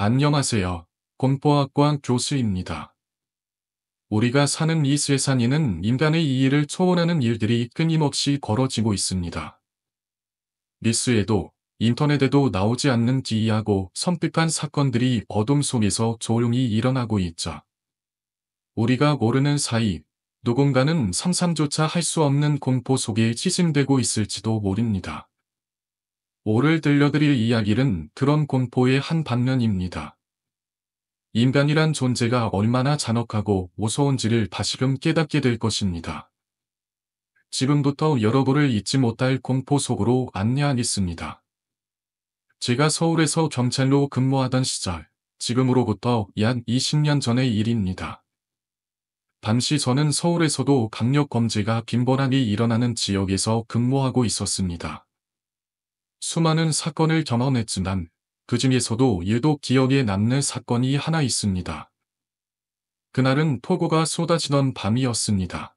안녕하세요. 공포학과 교수입니다. 우리가 사는 이 세상에는 인간의 이해를 초월하는 일들이 끊임없이 벌어지고 있습니다. 뉴스에도 인터넷에도 나오지 않는 기이하고 섬뜩한 사건들이 어둠 속에서 조용히 일어나고 있죠. 우리가 모르는 사이 누군가는 상상조차 할 수 없는 공포 속에 치심되고 있을지도 모릅니다. 오늘 들려드릴 이야기는 그런 공포의 한 방면입니다. 인간이란 존재가 얼마나 잔혹하고 무서운지를 다시금 깨닫게 될 것입니다. 지금부터 여러분을 잊지 못할 공포 속으로 안내하겠습니다. 제가 서울에서 경찰로 근무하던 시절, 지금으로부터 약 20년 전의 일입니다. 당시 저는 서울에서도 강력 범죄가 빈번하게 일어나는 지역에서 근무하고 있었습니다. 수많은 사건을 경험했지만 그 중에서도 유독 기억에 남는 사건이 하나 있습니다. 그날은 폭우가 쏟아지던 밤이었습니다.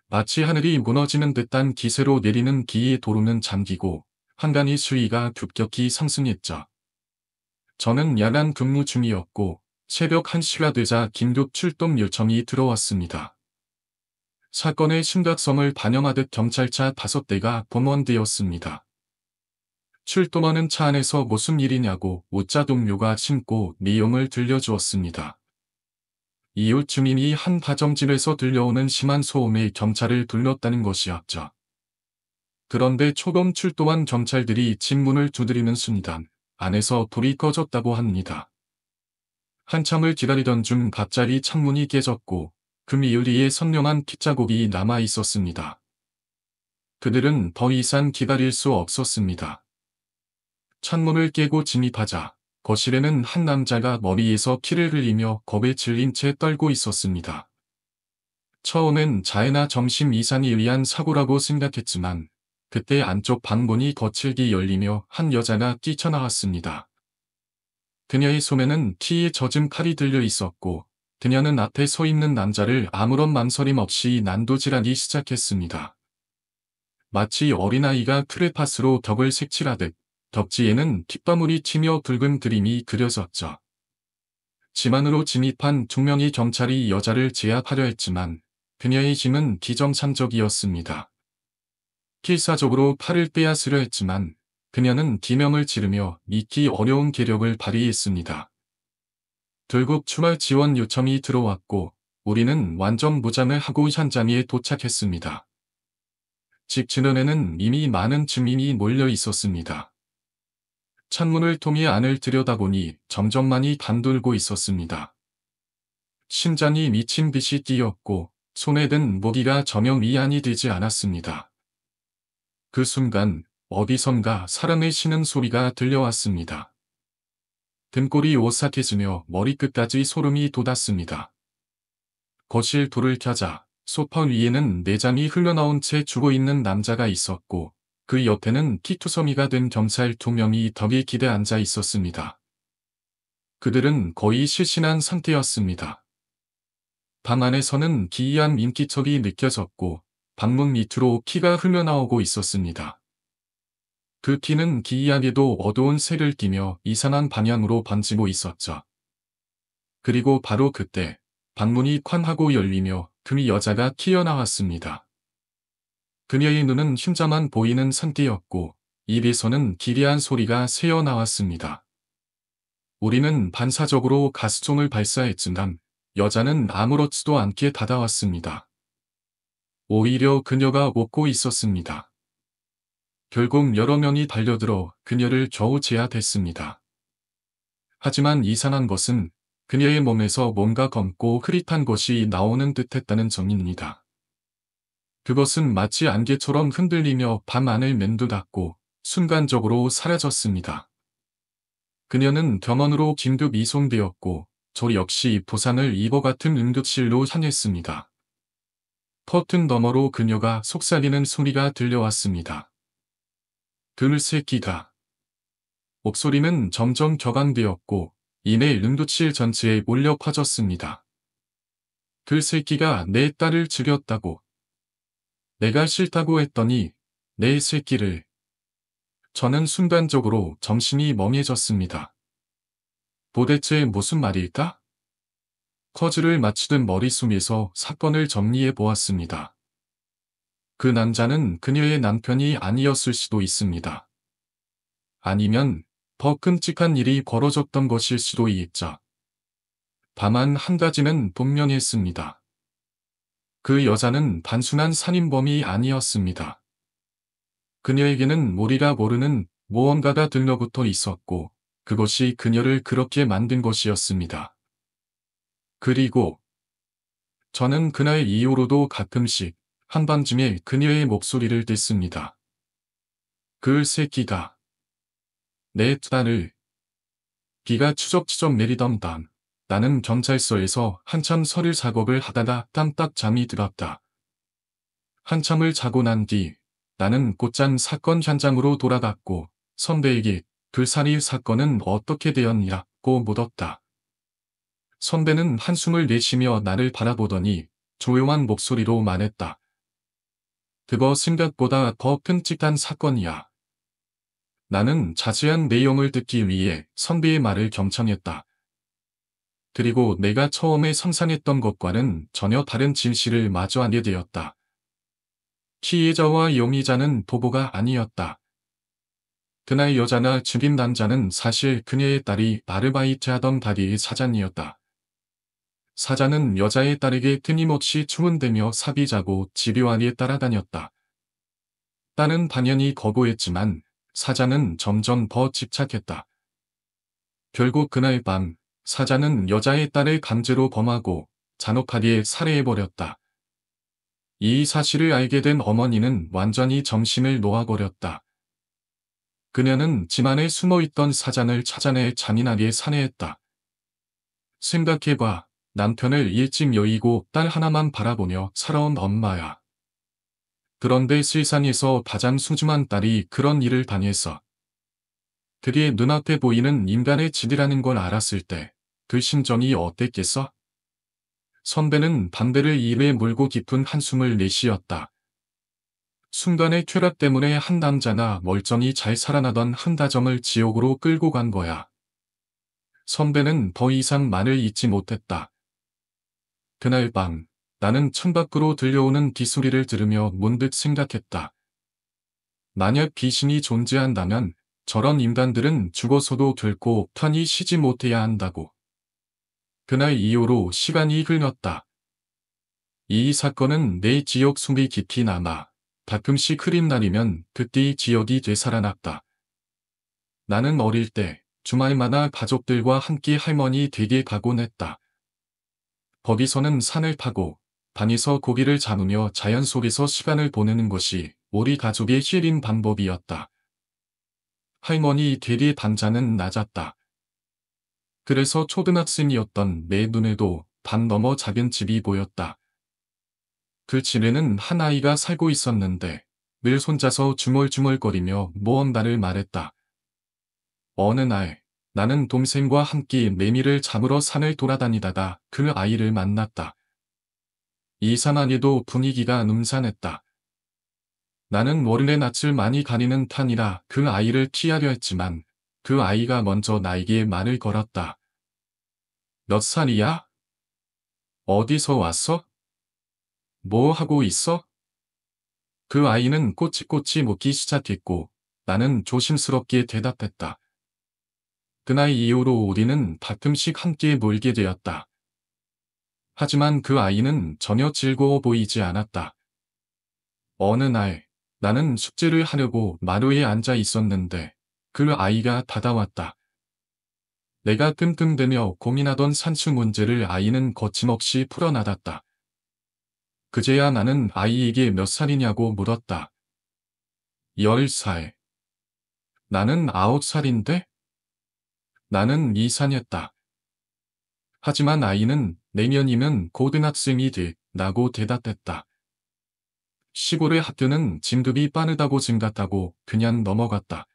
마치 하늘이 무너지는 듯한 기세로 내리는 비에 도로는 잠기고 한간의 수위가 급격히 상승했죠. 저는 야간 근무 중이었고 새벽 1시가 되자 긴급 출동 요청이 들어왔습니다. 사건의 심각성을 반영하듯 경찰차 5대가 동원되었습니다. 출동하는 차 안에서 무슨 일이냐고 묻자 동료가 신고 내용을 들려주었습니다. 이웃 주민이 한 가정집에서 들려오는 심한 소음에 경찰을 불렀다는 것이었죠. 그런데 초범 출동한 경찰들이 집 문을 두드리는 순간 안에서 불이 꺼졌다고 합니다. 한참을 기다리던 중 갑자기 창문이 깨졌고 금이유리에 선명한 핏자국이 남아 있었습니다. 그들은 더 이상 기다릴 수 없었습니다. 창문을 깨고 진입하자 거실에는 한 남자가 머리에서 피를 흘리며 겁에 질린 채 떨고 있었습니다. 처음엔 자해나 정신 이상에 의한 사고라고 생각했지만 그때 안쪽 방문이 거칠게 열리며 한 여자가 뛰쳐나왔습니다. 그녀의 손에는 피에 젖은 칼이 들려 있었고 그녀는 앞에 서 있는 남자를 아무런 망설임 없이 난도질하기 시작했습니다. 마치 어린아이가 크레파스로 벽을 색칠하듯 벽지에는 핏방울이 튀며 붉은 그림이 그려졌죠. 집 안으로 진입한 2명의 경찰이 여자를 제압하려 했지만 그녀의 힘은 기정상적이었습니다. 필사적으로 팔을 빼앗으려 했지만 그녀는 비명을 지르며 믿기 어려운 계력을 발휘했습니다. 결국 추가 지원 요청이 들어왔고 우리는 완전 무장을 하고 현장에 도착했습니다. 집 주변에는 이미 많은 주민이 몰려 있었습니다. 창문을 통해 안을 들여다보니 점점 많이 감돌고 있었습니다. 심장이 미친 듯이 뛰었고 손에 든 무기가 전혀 미안이 되지 않았습니다. 그 순간 어디선가 사람의 쉬는 소리가 들려왔습니다. 등골이 오싹해지며 머리끝까지 소름이 돋았습니다. 거실 불을 켜자 소파 위에는 내장이 흘러나온 채 죽어있는 남자가 있었고 그 옆에는 피투성이가 된 경찰 2명이 덕에 기대 앉아 있었습니다. 그들은 거의 실신한 상태였습니다. 방 안에서는 기이한 인기척이 느껴졌고 방문 밑으로 피가 흘러나오고 있었습니다. 그 피는 기이하게도 어두운 색을 띠며 이상한 방향으로 번지고 있었죠. 그리고 바로 그때 방문이 쾅 하고 열리며 그 여자가 튀어나왔습니다. 그녀의 눈은 흰자만 보이는 상태였고 입에서는 기괴한 소리가 새어나왔습니다. 우리는 반사적으로 가스총을 발사했지만 여자는 아무렇지도 않게 다가왔습니다. 오히려 그녀가 웃고 있었습니다. 결국 여러 명이 달려들어 그녀를 겨우 제압했습니다. 하지만 이상한 것은 그녀의 몸에서 뭔가 검고 흐릿한 것이 나오는 듯했다는 점입니다. 그것은 마치 안개처럼 흔들리며 밤 안을 맴돌았고 순간적으로 사라졌습니다. 그녀는 병원으로 긴급 이송되었고 저 역시 부상을 입어 같은 응급실로 향했습니다. 커튼 너머로 그녀가 속삭이는 소리가 들려왔습니다. 그 새끼가. 목소리는 점점 격앙되었고 이내 응급실 전체에 몰려 퍼졌습니다. 그 새끼가 내 딸을 죽였다고. 내가 싫다고 했더니 내 새끼를. 저는 순간적으로 정신이 멍해졌습니다. 도대체 무슨 말일까? 쿼즈를 마치듯 머릿속에서 사건을 정리해 보았습니다. 그 남자는 그녀의 남편이 아니었을 수도 있습니다. 아니면 더 끔찍한 일이 벌어졌던 것일 수도 있죠. 다만 한 가지는 분명했습니다. 그 여자는 단순한 살인범이 아니었습니다. 그녀에게는 우리가 모르는 무언가가 들러붙어 있었고, 그것이 그녀를 그렇게 만든 것이었습니다. 그리고 저는 그날 이후로도 가끔씩 한밤중에 그녀의 목소리를 듣습니다. 그 새끼가 내 딸을 비가 추적추적 내리던 밤, 나는 경찰서에서 한참 서류 작업을 하다가 깜딱 잠이 들었다. 한참을 자고 난 뒤 나는 곧장 사건 현장으로 돌아갔고 선배에게 불살이 사건은 어떻게 되었냐고 물었다. 선배는 한숨을 내쉬며 나를 바라보더니 조용한 목소리로 말했다. 그거 생각보다 더 끔찍한 사건이야. 나는 자세한 내용을 듣기 위해 선배의 말을 경청했다. 그리고 내가 처음에 상상했던 것과는 전혀 다른 진실을 마주하게 되었다. 피해자와 용의자는 부부가 아니었다. 그날 여자나 죽인 남자는 사실 그녀의 딸이 아르바이트하던 가게의 사장이었다. 사장은 여자의 딸에게 끊임없이 주문대며 사귀자고 집요하게 따라다녔다. 딸은 당연히 거부했지만 사장은 점점 더 집착했다. 결국 그날 밤 사장은 여자의 딸을 강제로 범하고 잔혹하게 살해해버렸다. 이 사실을 알게 된 어머니는 완전히 정신을 놓아버렸다. 그녀는 집안에 숨어있던 사장을 찾아내 잔인하게 살해했다. 생각해봐. 남편을 일찍 여의고 딸 하나만 바라보며 살아온 엄마야. 그런데 세상에서 가장 소중한 딸이 그런 일을 당했어. 그게 눈앞에 보이는 인간의 짓이라는 걸 알았을 때 그 심정이 어땠겠어? 선배는 담배를 입에 물고 깊은 한숨을 내쉬었다. 순간의 쾌락 때문에 한 남자가 멀쩡히 잘 살아나던 한 가정을 지옥으로 끌고 간 거야. 선배는 더 이상 말을 잇지 못했다. 그날 밤 나는 창밖으로 들려오는 빗소리를 들으며 문득 생각했다. 만약 귀신이 존재한다면 저런 인간들은 죽어서도 결코 편히 쉬지 못해야 한다고. 그날 이후로 시간이 흘렀다. 이 사건은 내 기억 속에 깊이 남아 가끔씩 흐린 날이면 그때의 기억이 되살아났다. 나는 어릴 때 주말마다 가족들과 함께 할머니 댁에 가곤 했다. 거기서는 산을 타고 반에서 고기를 잡으며 자연 속에서 시간을 보내는 것이 우리 가족의 힐링 방법이었다. 할머니 댁의 단자는 낮았다. 그래서 초등학생이었던 내 눈에도 반 너머 작은 집이 보였다. 그 집에는 한 아이가 살고 있었는데 늘 혼자서 중얼중얼거리며 무언가를 말했다. 어느 날 나는 동생과 함께 매미를 잡으러 산을 돌아다니다가 그 아이를 만났다. 이상하게도 분위기가 음산했다. 나는 원래 낯을 많이 가리는 편이라 그 아이를 피하려 했지만 그 아이가 먼저 나에게 말을 걸었다. 몇 살이야? 어디서 왔어? 뭐 하고 있어? 그 아이는 꼬치꼬치 묻기 시작했고 나는 조심스럽게 대답했다. 그날 이후로 우리는 가끔씩 함께 놀게 되었다. 하지만 그 아이는 전혀 즐거워 보이지 않았다. 어느 날 나는 숙제를 하려고 마루에 앉아 있었는데 그 아이가 다가왔다. 내가 끙끙대며 고민하던 산수 문제를 아이는 거침없이 풀어나갔다. 그제야 나는 아이에게 몇 살이냐고 물었다. 10살. 나는 9살인데? 나는 이산했다. 하지만 아이는 내년이면 고등학생이 돼 라고 대답했다. 시골의 학교는 진급이 빠르다고 생각하고 그냥 넘어갔다.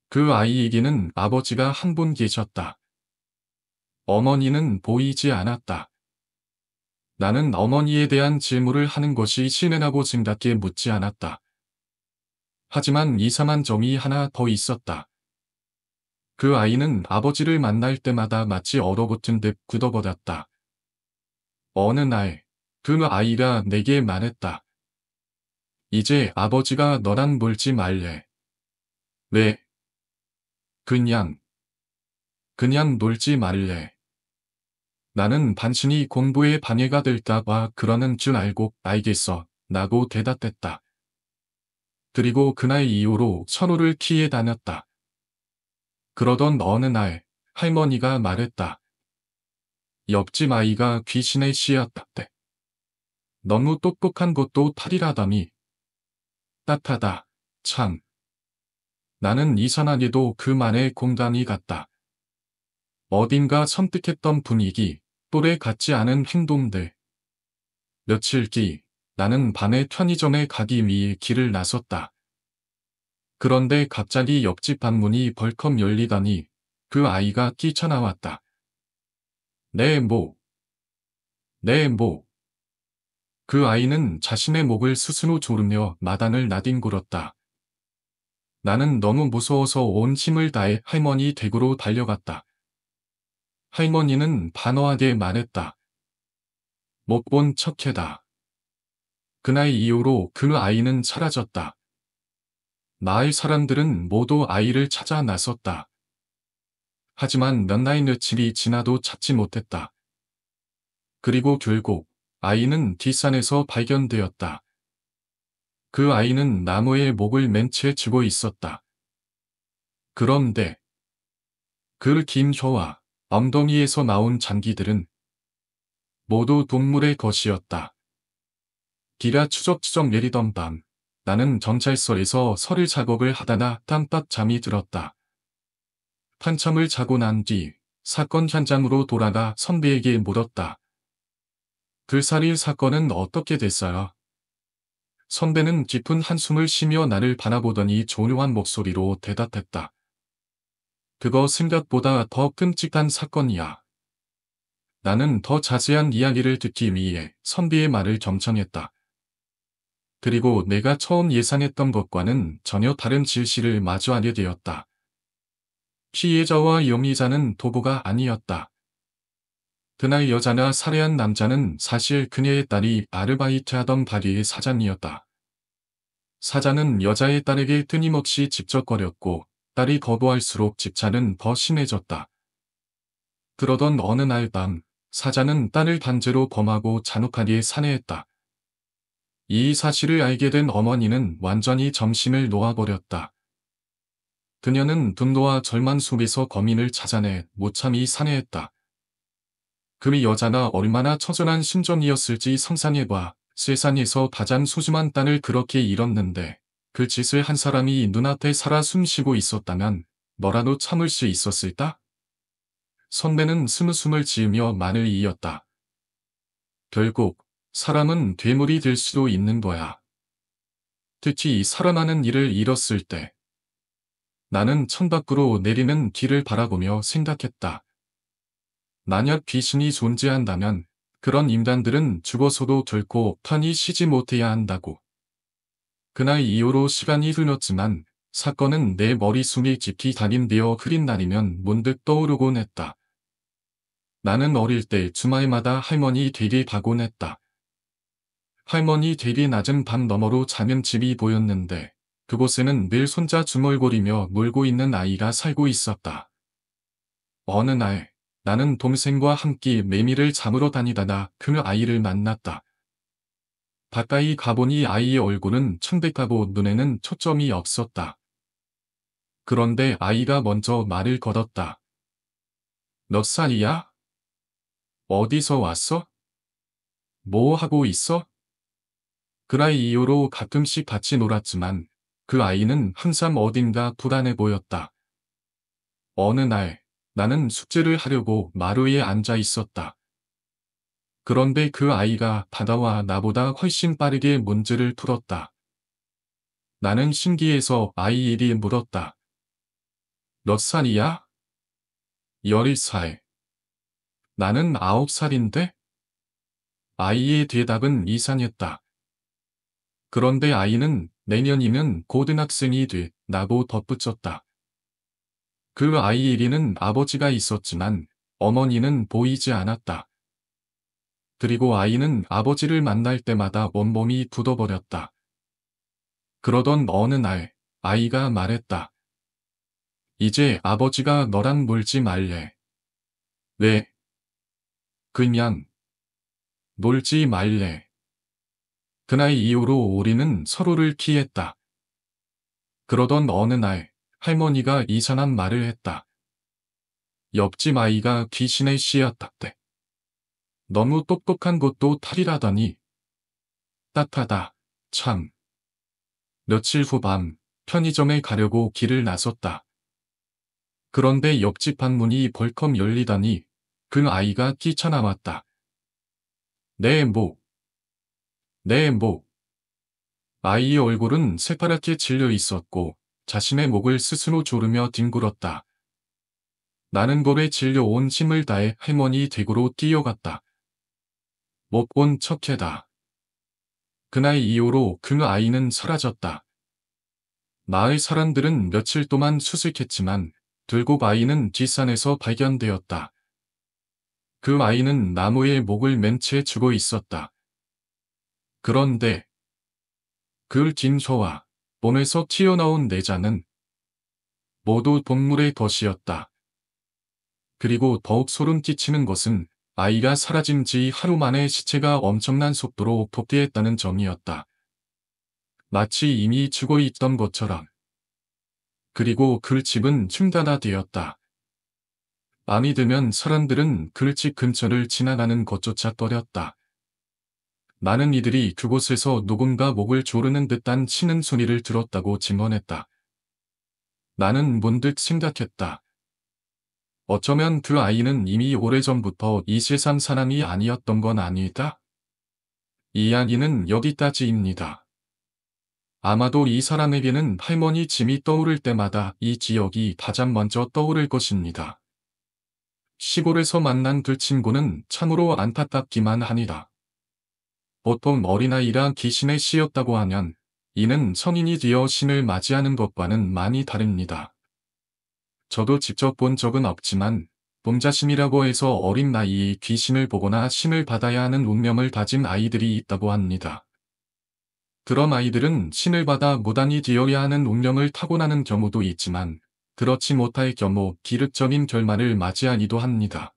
그 아이에게는 아버지가 한 분 계셨다. 어머니는 보이지 않았다. 나는 어머니에 대한 질문을 하는 것이 신뢰라고 생각해 묻지 않았다. 하지만 이상한 점이 하나 더 있었다. 그 아이는 아버지를 만날 때마다 마치 얼어붙은 듯 굳어버렸다. 어느 날, 그 아이가 내게 말했다. 이제 아버지가 너랑 놀지 말래. 왜? 그냥, 그냥 놀지 말래. 나는 반신이 공부에 방해가 될까봐 그러는 줄 알고 알겠어. 라고 대답했다. 그리고 그날 이후로 천호를 키에 다녔다. 그러던 어느 날, 할머니가 말했다. 옆집 아이가 귀신의 씨였다대. 너무 똑똑한 것도 탈이라더니. 따하다. 참. 나는 이상하게도 그 말에 공감이 갔다. 어딘가 섬뜩했던 분위기, 또래 같지 않은 행동들. 며칠 뒤, 나는 밤에 편의점에 가기 위해 길을 나섰다. 그런데 갑자기 옆집 방문이 벌컥 열리더니 그 아이가 뛰쳐나왔다. 내 목, 내 목. 그 아이는 자신의 목을 스스로 조르며 마당을 나뒹굴었다. 나는 너무 무서워서 온 힘을 다해 할머니 댁으로 달려갔다. 할머니는 단호하게 말했다. 못 본 척해다. 그날 이후로 그 아이는 사라졌다. 마을 사람들은 모두 아이를 찾아 나섰다. 하지만 몇 날 며칠이 지나도 찾지 못했다. 그리고 결국 아이는 뒷산에서 발견되었다. 그 아이는 나무에 목을 맨 채 쥐고 있었다. 그런데 그 긴 혀와 엉덩이에서 나온 장기들은 모두 동물의 것이었다. 비가 추적추적 내리던 밤, 나는 경찰서에서 서류 작업을 하다가 깜빡 잠이 들었다. 한참을 자고 난 뒤 사건 현장으로 돌아가 선배에게 물었다. 그 살인 사건은 어떻게 됐어요? 선배는 깊은 한숨을 쉬며 나를 바라보더니 조용한 목소리로 대답했다. 그거 생각보다 더 끔찍한 사건이야. 나는 더 자세한 이야기를 듣기 위해 선비의 말을 경청했다. 그리고 내가 처음 예상했던 것과는 전혀 다른 진실을 마주하게 되었다. 피해자와 용의자는 도구가 아니었다. 그날 여자나 살해한 남자는 사실 그녀의 딸이 아르바이트하던 가게의 사장이었다. 사장은 여자의 딸에게 끊임없이 집적거렸고 딸이 거부할수록 집착은 더 심해졌다. 그러던 어느 날 밤, 사장은 딸을 단죄로 범하고 잔혹하게 살해했다. 이 사실을 알게 된 어머니는 완전히 정신을 놓아버렸다. 그녀는 분노와 절망 속에서 범인을 찾아내 무참히 살해했다. 그 여자가 얼마나 처절한 심정이었을지 상상해봐. 세상에서 가장 소중한 딸을 그렇게 잃었는데 그 짓을 한 사람이 눈앞에 살아 숨쉬고 있었다면 뭐라도 참을 수 있었을까? 선배는 스무숨을 지으며 말을 이었다. 결국 사람은 괴물이 될 수도 있는 거야. 특히 살아나는 일을 잃었을 때. 나는 창밖으로 내리는 비를 바라보며 생각했다. 만약 귀신이 존재한다면 그런 인간들은 죽어서도 결코 편히 쉬지 못해야 한다고. 그날 이후로 시간이 흘렀지만 사건은 내 머릿속에 깊이 각인되어 흐린 날이면 문득 떠오르곤 했다. 나는 어릴 때 주말마다 할머니 댁에 가곤 했다. 할머니 댁이 낮은 밤 너머로 작은 집이 보였는데 그곳에는 늘 손자 중얼거리며 놀고 있는 아이가 살고 있었다. 어느 날 나는 동생과 함께 매미를 잡으러 다니다가 그 아이를 만났다. 가까이 가보니 아이의 얼굴은 창백하고 눈에는 초점이 없었다. 그런데 아이가 먼저 말을 걸었다. 몇 살이야? 어디서 왔어? 뭐 하고 있어? 그 아이 이후로 가끔씩 같이 놀았지만 그 아이는 항상 어딘가 불안해 보였다. 어느 날 나는 숙제를 하려고 마루에 앉아 있었다. 그런데 그 아이가 다가와 나보다 훨씬 빠르게 문제를 풀었다. 나는 신기해서 아이 이리 물었다. 몇 살이야? 11살. 나는 9살인데? 아이의 대답은 이상했다. 그런데 아이는 내년이면 고등학생이 돼 라고 덧붙였다. 그 아이 1위는 아버지가 있었지만 어머니는 보이지 않았다. 그리고 아이는 아버지를 만날 때마다 온몸이 굳어버렸다. 그러던 어느 날 아이가 말했다. 이제 아버지가 너랑 놀지 말래. 왜? 그냥 놀지 말래. 그날 이후로 우리는 서로를 피했다. 그러던 어느 날 할머니가 이상한 말을 했다. 옆집 아이가 귀신의 씨였다대. 너무 똑똑한 것도 탈이라더니. 딱하다. 참. 며칠 후 밤 편의점에 가려고 길을 나섰다. 그런데 옆집 방문이 벌컥 열리더니 그 아이가 뛰쳐나왔다. 내 목. 내 목. 아이의 얼굴은 새파랗게 질려 있었고 자신의 목을 스스로 조르며 뒹굴었다. 나는 볼에 질려온 힘을 다해 할머니 댁으로 뛰어갔다. 못 본 척해다. 그날 이후로 그 아이는 사라졌다. 마을 사람들은 며칠 동안 수습했지만 결국 아이는 뒷산에서 발견되었다. 그 아이는 나무에 목을 맨 채 죽어 있었다. 그런데 그 진서와 몸에서 튀어나온 내자는 모두 동물의 것이었다. 그리고 더욱 소름 끼치는 것은 아이가 사라진 지 하루 만에 시체가 엄청난 속도로 복귀했다는 점이었다. 마치 이미 죽어 있던 것처럼. 그리고 그 집은 층단화되었다. 밤이 되면 사람들은 그 집 근처를 지나가는 것조차 꺼렸다. 많은 이들이 그곳에서 누군가 목을 조르는 듯한 치는 소리를 들었다고 증언했다. 나는 문득 생각했다. 어쩌면 그 아이는 이미 오래전부터 이 세상 사람이 아니었던 건 아닐까? 이 이야기는 여기까지입니다. 아마도 이 사람에게는 할머니 짐이 떠오를 때마다 이 지역이 가장 먼저 떠오를 것입니다. 시골에서 만난 그 친구는 참으로 안타깝기만 하니라. 보통 어린아이라 귀신에 씌였다고 하면 이는 성인이 되어 신을 맞이하는 것과는 많이 다릅니다. 저도 직접 본 적은 없지만 봄자심이라고 해서 어린 나이에 귀신을 보거나 신을 받아야 하는 운명을 가진 아이들이 있다고 합니다. 그런 아이들은 신을 받아 무당이 되어야 하는 운명을 타고나는 경우도 있지만 그렇지 못할 경우 기륵적인 결말을 맞이하기도 합니다.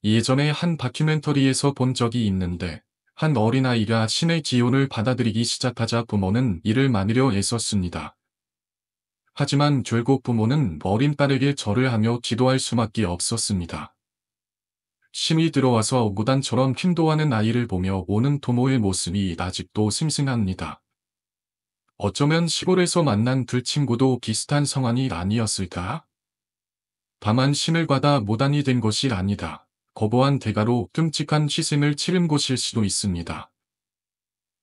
예전에 한 다큐멘터리에서 본 적이 있는데 한 어린아이가 신의 기운을 받아들이기 시작하자 부모는 이를 막으려 애썼습니다. 하지만 결국 부모는 어린 딸에게 절을 하며 기도할 수밖에 없었습니다. 신이 들어와서 무당처럼 힘도하는 아이를 보며 오는 부모의 모습이 아직도 생생합니다. 어쩌면 시골에서 만난 그 친구도 비슷한 상황이 아니었을까? 다만 신을 받아 무당이 된 것이 아니다. 거부한 대가로 끔찍한 희생을 치른 것일 수도 있습니다.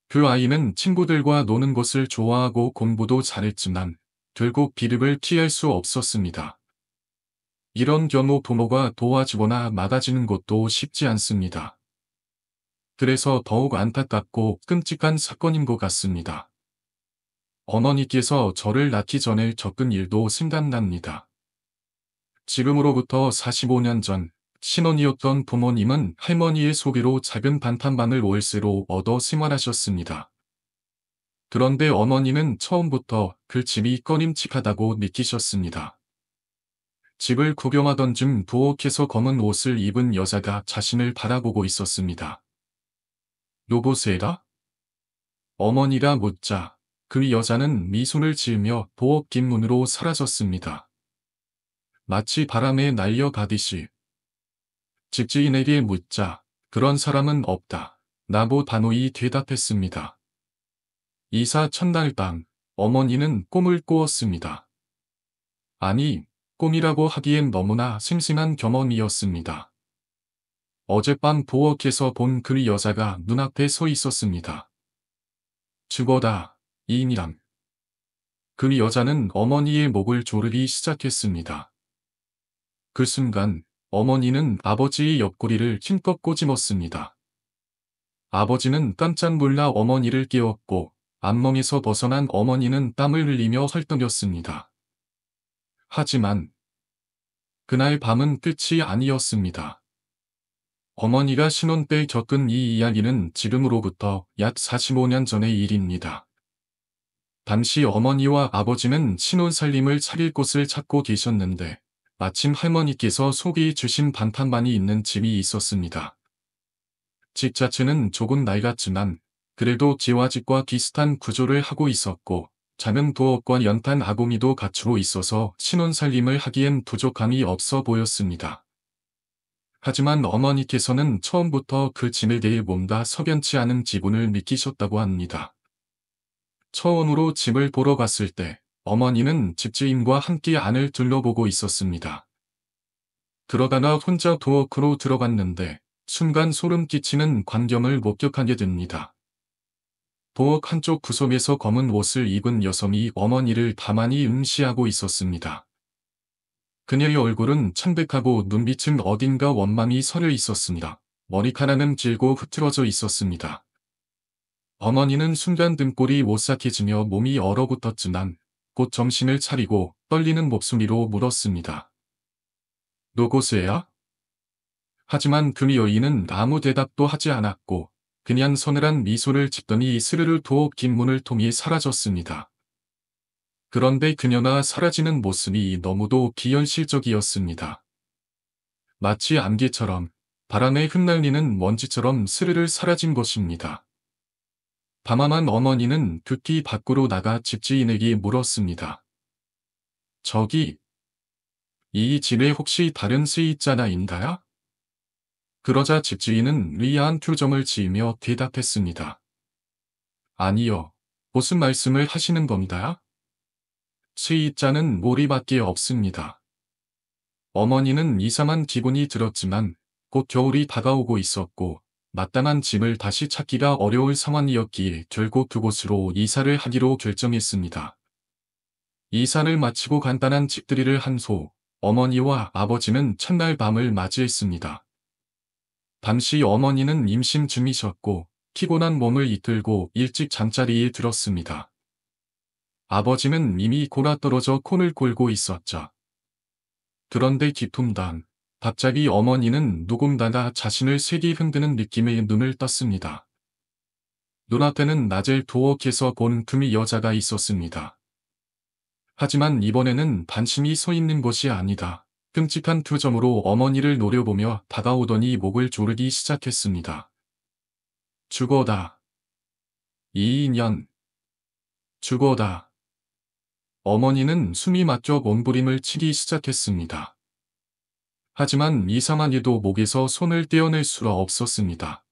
그 아이는 친구들과 노는 것을 좋아하고 공부도 잘했지만 결국 비극을 피할 수 없었습니다. 이런 경우 부모가 도와주거나 막아주는 것도 쉽지 않습니다. 그래서 더욱 안타깝고 끔찍한 사건인 것 같습니다. 어머니께서 저를 낳기 전에 겪은 일도 생각납니다. 지금으로부터 45년 전 신혼이었던 부모님은 할머니의 소개로 작은 단칸방을 월세로 얻어 생활하셨습니다. 그런데 어머니는 처음부터 그 집이 꺼림칙하다고 느끼셨습니다. 집을 구경하던 중 부엌에서 검은 옷을 입은 여자가 자신을 바라보고 있었습니다. 여보세요? 어머니가 묻자 그 여자는 미소를 지으며 부엌 뒷문으로 사라졌습니다. 마치 바람에 날려가듯이. 집주인에게 묻자 그런 사람은 없다. 나보 단호히 대답했습니다. 이사 첫날 밤 어머니는 꿈을 꾸었습니다. 아니, 꿈이라고 하기엔 너무나 생생한 경험이었습니다. 어젯밤 부엌에서 본 그 여자가 눈앞에 서 있었습니다. 죽어다, 이인이랑. 그 여자는 어머니의 목을 조르기 시작했습니다. 그 순간 어머니는 아버지의 옆구리를 힘껏 꼬집었습니다. 아버지는 깜짝 놀라 어머니를 깨웠고 안멍에서 벗어난 어머니는 땀을 흘리며 헐떡였습니다. 하지만 그날 밤은 끝이 아니었습니다. 어머니가 신혼 때 겪은 이 이야기는 지금으로부터 약 45년 전의 일입니다. 당시 어머니와 아버지는 신혼살림을 차릴 곳을 찾고 계셨는데 마침 할머니께서 소개해 주신 반탄반이 있는 집이 있었습니다. 집 자체는 조금 낡았지만 그래도 지화집과 비슷한 구조를 하고 있었고 작은 부엌과 연탄 아궁이도 갖추고 있어서 신혼살림을 하기엔 부족함이 없어 보였습니다. 하지만 어머니께서는 처음부터 그 집에 대해 뭔가 석연치 않은 기분을 느끼셨다고 합니다. 처음으로 집을 보러 갔을 때 어머니는 집주인과 함께 안을 둘러보고 있었습니다. 그러다가 혼자 부엌으로 들어갔는데 순간 소름 끼치는 광경을 목격하게 됩니다. 부엌 한쪽 구석에서 검은 옷을 입은 여성이 어머니를 가만히 응시하고 있었습니다. 그녀의 얼굴은 창백하고 눈빛은 어딘가 원망이 서려 있었습니다. 머리카락은 길고 흐트러져 있었습니다. 어머니는 순간 등골이 오싹해지며 몸이 얼어붙었지만 곧 정신을 차리고 떨리는 목소리로 물었습니다. 누구세요? 하지만 그 여인은 아무 대답도 하지 않았고 그냥 서늘한 미소를 짓더니 스르르 부엌 뒷문을 통해 사라졌습니다. 그런데 그녀가 사라지는 모습이 너무도 비현실적이었습니다. 마치 안개처럼 바람에 흩날리는 먼지처럼 스르르 사라진 것입니다. 밤아만 어머니는 급히 밖으로 나가 집주인에게 물었습니다. 저기, 이 집에 혹시 다른 세입자나 있나요? 그러자 집주인은 의아한 표정을 지으며 대답했습니다. 아니요. 무슨 말씀을 하시는 겁니다? 세입자는 우리밖에 없습니다. 어머니는 이상한 기분이 들었지만 곧 겨울이 다가오고 있었고 마땅한 집을 다시 찾기가 어려울 상황이었기에 결국 그곳으로 이사를 하기로 결정했습니다. 이사를 마치고 간단한 집들이를 한 후 어머니와 아버지는 첫날 밤을 맞이했습니다. 당시 어머니는 임신 중이셨고 피곤한 몸을 이끌고 일찍 잠자리에 들었습니다. 아버지는 이미 골아떨어져 콘을 골고 있었죠. 그런데 뒤통당 갑자기 어머니는 누군가가 자신을 세게 흔드는 느낌에 눈을 떴습니다. 눈앞에는 낮을 부엌에서 본 금이 여자가 있었습니다. 하지만 이번에는 단심이 서 있는 것이 아니다. 끔찍한 표정으로 어머니를 노려보며 다가오더니 목을 조르기 시작했습니다. 죽어다. 이인연. 죽어다. 어머니는 숨이 막혀 몸부림을 치기 시작했습니다. 하지만 이상하게도 목에서 손을 떼어낼 수가 없었습니다.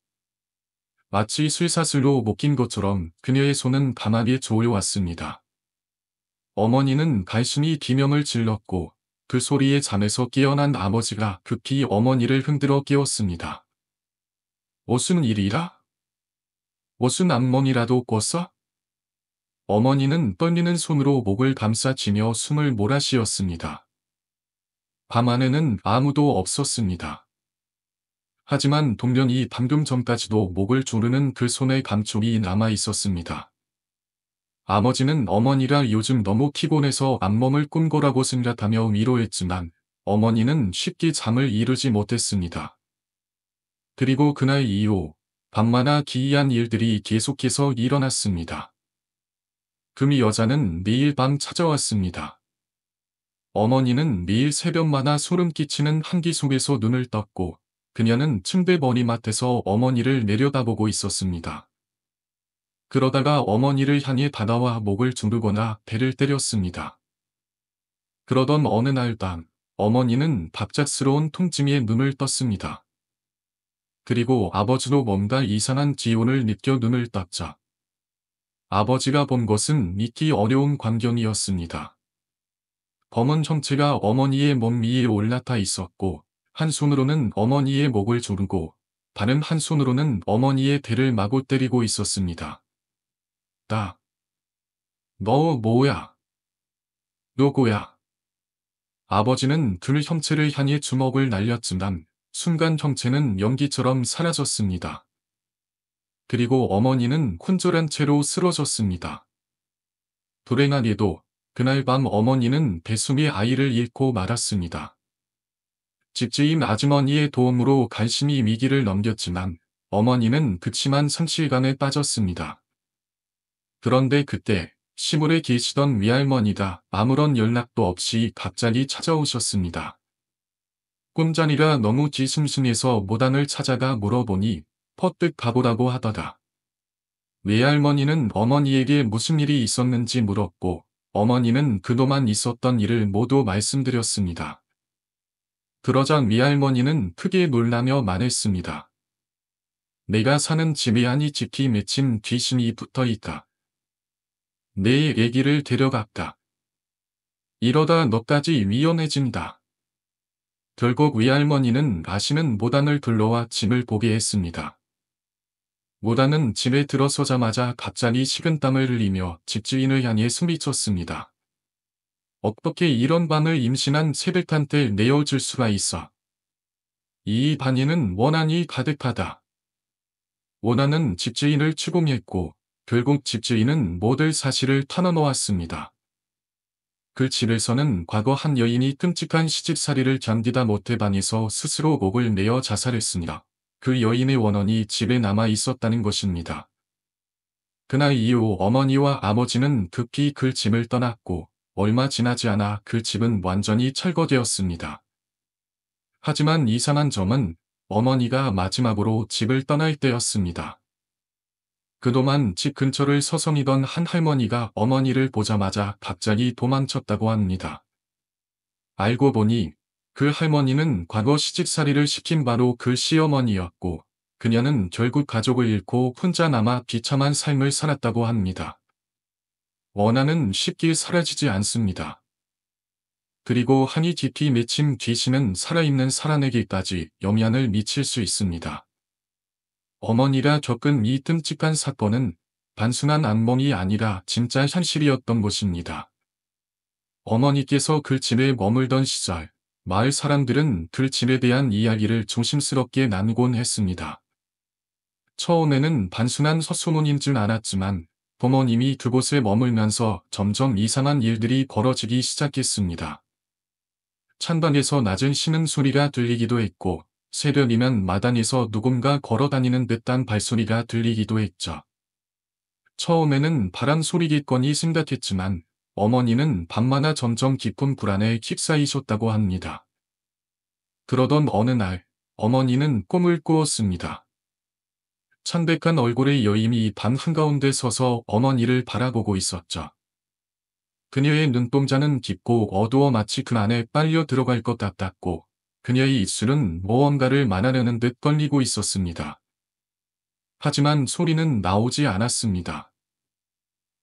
마치 쇠사슬로 묶인 것처럼 그녀의 손은 가만히 조여왔습니다. 어머니는 갈심히 비명을 질렀고 그 소리에 잠에서 깨어난 아버지가 급히 어머니를 흔들어 깨웠습니다. 무슨 일이라? 무슨 악몽이라도 꿨어? 어머니는 떨리는 손으로 목을 감싸쥐며 숨을 몰아쉬었습니다. 밤 안에는 아무도 없었습니다. 하지만 동련이 방금 전까지도 목을 조르는 그 손의 감촉이 남아 있었습니다. 아버지는 어머니가 요즘 너무 피곤해서 악몽을 꾼 거라고 생각하며 위로했지만 어머니는 쉽게 잠을 이루지 못했습니다. 그리고 그날 이후 밤마다 기이한 일들이 계속해서 일어났습니다. 금이 여자는 매일 밤 찾아왔습니다. 어머니는 매일 새벽마다 소름 끼치는 한기 속에서 눈을 떴고 그녀는 침대 머리맡에서 어머니를 내려다보고 있었습니다. 그러다가 어머니를 향해 다가와 목을 조르거나 배를 때렸습니다. 그러던 어느 날 밤, 어머니는 갑작스러운 통증에 눈을 떴습니다. 그리고 아버지도 뭔가 이상한 기운을 느껴 눈을 떴자. 아버지가 본 것은 믿기 어려운 광경이었습니다. 검은 형체가 어머니의 몸 위에 올라타 있었고 한 손으로는 어머니의 목을 조르고 다른 한 손으로는 어머니의 배를 마구 때리고 있었습니다. 너 뭐야? 누구야? 아버지는 그 형체를 향해 주먹을 날렸지만 순간 형체는 연기처럼 사라졌습니다. 그리고 어머니는 혼절한 채로 쓰러졌습니다. 불행하게도 그날 밤 어머니는 배숨이 아이를 잃고 말았습니다. 집주인 아주머니의 도움으로 간신히 위기를 넘겼지만 어머니는 극심한 상실감에 빠졌습니다. 그런데 그때 시골에 계시던 외할머니가 아무런 연락도 없이 갑자기 찾아오셨습니다. 꿈자리라 너무 뒤숭숭해서 무당을 찾아가 물어보니 퍼뜩 가보라고 하더라. 외할머니는 어머니에게 무슨 일이 있었는지 물었고 어머니는 그동안 있었던 일을 모두 말씀드렸습니다. 그러자 외할머니는 크게 놀라며 말했습니다. 내가 사는 집에 안이 깊이 맺힌 귀신이 붙어 있다. 내 애기를 데려갔다. 이러다 너까지 위험해진다. 결국 외할머니는 아시는 무당을 불러와 집을 보게 했습니다. 무당은 집에 들어서자마자 갑자기 식은땀을 흘리며 집주인을 향해 소리쳤습니다. 어떻게 이런 밤을 임신한 새벽한테 내어줄 수가 있어? 이 반에는 원한이 가득하다. 원한은 집주인을 추궁했고 결국 집주인은 모든 사실을 털어놓았습니다. 그 집에서는 과거 한 여인이 끔찍한 시집살이를 견디다 못해 방에서 스스로 목을 내어 자살했습니다. 그 여인의 원혼이 집에 남아 있었다는 것입니다. 그날 이후 어머니와 아버지는 급히 그 집을 떠났고 얼마 지나지 않아 그 집은 완전히 철거되었습니다. 하지만 이상한 점은 어머니가 마지막으로 집을 떠날 때였습니다. 그동안 집 근처를 서성이던 한 할머니가 어머니를 보자마자 갑자기 도망쳤다고 합니다. 알고 보니 그 할머니는 과거 시집살이를 시킨 바로 그 시어머니였고 그녀는 결국 가족을 잃고 혼자 남아 비참한 삶을 살았다고 합니다. 원한은 쉽게 사라지지 않습니다. 그리고 한이 깊이 맺힌 귀신은 살아있는 사람에게까지 영향을 미칠 수 있습니다. 어머니가 겪은 이 끔찍한 사건은 단순한 악몽이 아니라 진짜 현실이었던 것입니다. 어머니께서 그 집에 머물던 시절, 마을 사람들은 그 집에 대한 이야기를 조심스럽게 나누곤 했습니다. 처음에는 단순한 헛소문인 줄 알았지만 부모님이 그곳에 머물면서 점점 이상한 일들이 벌어지기 시작했습니다. 찬방에서 낮은 쉬는 소리가 들리기도 했고 새벽이면 마당에서 누군가 걸어다니는 듯한 발소리가 들리기도 했죠. 처음에는 바람 소리겠거니 생각했지만 어머니는 밤마다 점점 깊은 불안에 휩싸이셨다고 합니다. 그러던 어느 날 어머니는 꿈을 꾸었습니다. 창백한 얼굴의 여인이 밤 한가운데 서서 어머니를 바라보고 있었죠. 그녀의 눈동자는 깊고 어두워 마치 그 안에 빨려 들어갈 것 같았고 그녀의 입술은 무언가를 말하려는 듯 떨리고 있었습니다. 하지만 소리는 나오지 않았습니다.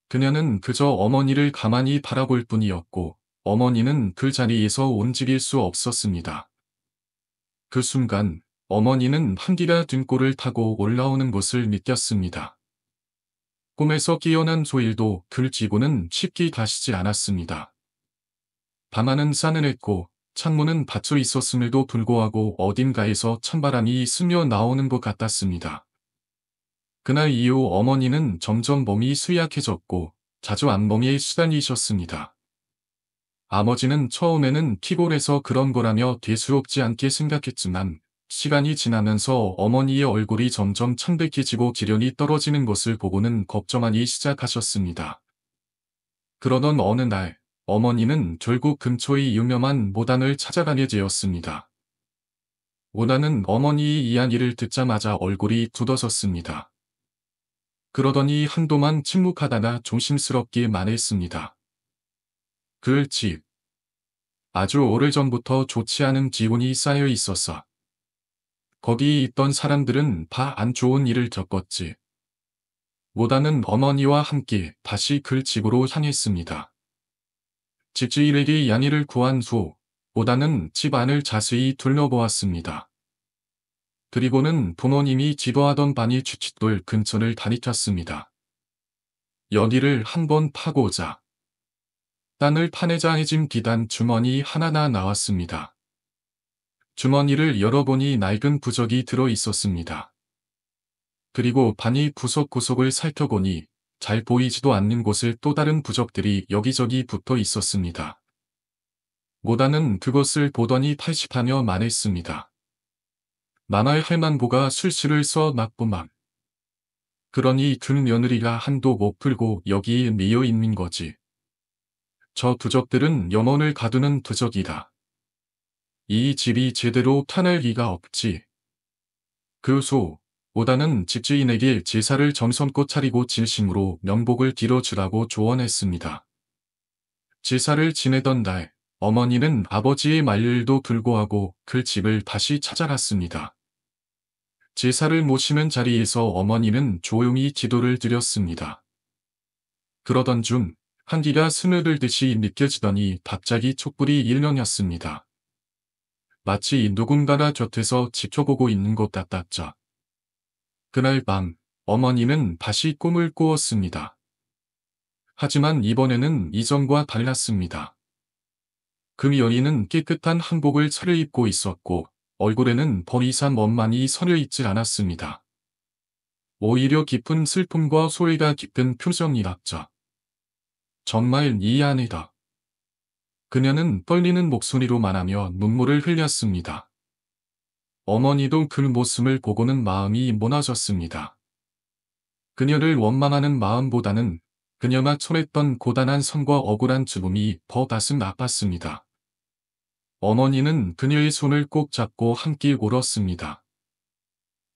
그녀는 그저 어머니를 가만히 바라볼 뿐이었고 어머니는 그 자리에서 움직일 수 없었습니다. 그 순간 어머니는 한기가 등골을 타고 올라오는 것을 느꼈습니다. 꿈에서 깨어난 소일도 그 지고는 쉽게 가시지 않았습니다. 밤하는 싸늘했고 창문은 닫혀 있었음에도 불구하고 어딘가에서 찬바람이 스며 나오는 것 같았습니다. 그날 이후 어머니는 점점 몸이 쇠약해졌고 자주 안멍에 시달리셨습니다. 아버지는 처음에는 피곤해서 그런 거라며 대수롭지 않게 생각했지만 시간이 지나면서 어머니의 얼굴이 점점 창백해지고 기력이 떨어지는 것을 보고는 걱정하기 시작하셨습니다. 그러던 어느 날 어머니는 결국 근처의 유명한 무당을 찾아가게 되었습니다. 무당은 어머니의 이야기를 듣자마자 얼굴이 굳어졌습니다. 그러더니 한동안 침묵하다가 조심스럽게 말했습니다. 그 집. 아주 오래전부터 좋지 않은 기운이 쌓여 있었어. 거기 있던 사람들은 다 안 좋은 일을 겪었지. 무당은 어머니와 함께 다시 그 집으로 향했습니다. 집주인에게 양해를 구한 후 무당은 집 안을 자세히 둘러보았습니다. 그리고는 부모님이 기도하던 방이 취칫돌 근처를 다니켰습니다. 여기를 한번 파고자. 땅을 파내자 해진 비단 주머니 하나가 나왔습니다. 주머니를 열어보니 낡은 부적이 들어 있었습니다. 그리고 방의 구석구석을 살펴보니 잘 보이지도 않는 곳에 또 다른 부적들이 여기저기 붙어 있었습니다. 모다는 그것을 보더니 80하며 말했습니다. 만화의 할망구가 술시를 써 맞구만. 그러니 그 며느리가 한도 못 풀고 여기에 미여 있는 거지. 저 부적들은 염원을 가두는 부적이다. 이 집이 제대로 타날 리가 없지. 그 소, 오다는 집주인에게 제사를 정성껏 차리고 진심으로 명복을 빌어주라고 조언했습니다. 제사를 지내던 날, 어머니는 아버지의 말일도 불구하고 그 집을 다시 찾아갔습니다. 제사를 모시는 자리에서 어머니는 조용히 기도를 드렸습니다. 그러던 중 한기가 스며들듯이 느껴지더니 갑자기 촛불이 일렁였습니다. 마치 누군가가 곁에서 지켜보고 있는 것 같았죠. 그날 밤 어머니는 다시 꿈을 꾸었습니다. 하지만 이번에는 이전과 달랐습니다. 그 여인은 깨끗한 한복을 차려입고 있었고 얼굴에는 더 이상 원만히 서려있질 않았습니다. 오히려 깊은 슬픔과 소외가 깃든 표정이었죠. 정말 이 아내다. 그녀는 떨리는 목소리로 말하며 눈물을 흘렸습니다. 어머니도 그 모습을 보고는 마음이 무너졌습니다. 그녀를 원망하는 마음보다는 그녀가 초랬던 고단한 삶과 억울한 죽음이 더 가슴 아팠습니다. 어머니는 그녀의 손을 꼭 잡고 함께 울었습니다.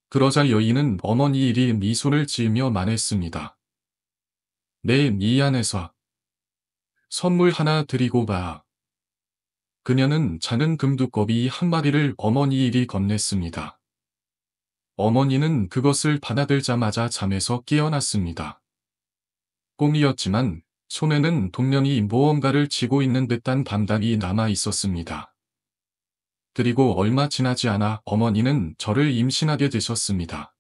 그러자 여인은 어머니 이리 미소를 지으며 말했습니다. 내 미안해서 선물 하나 드리고 봐. 그녀는 작은 금두꺼비 한 마리를 어머니 이리 건넸습니다. 어머니는 그것을 받아들자마자 잠에서 깨어났습니다. 꿈이었지만 손에는 동명이 무언가를 쥐고 있는 듯한 감각이 남아 있었습니다. 그리고 얼마 지나지 않아 어머니는 저를 임신하게 되셨습니다.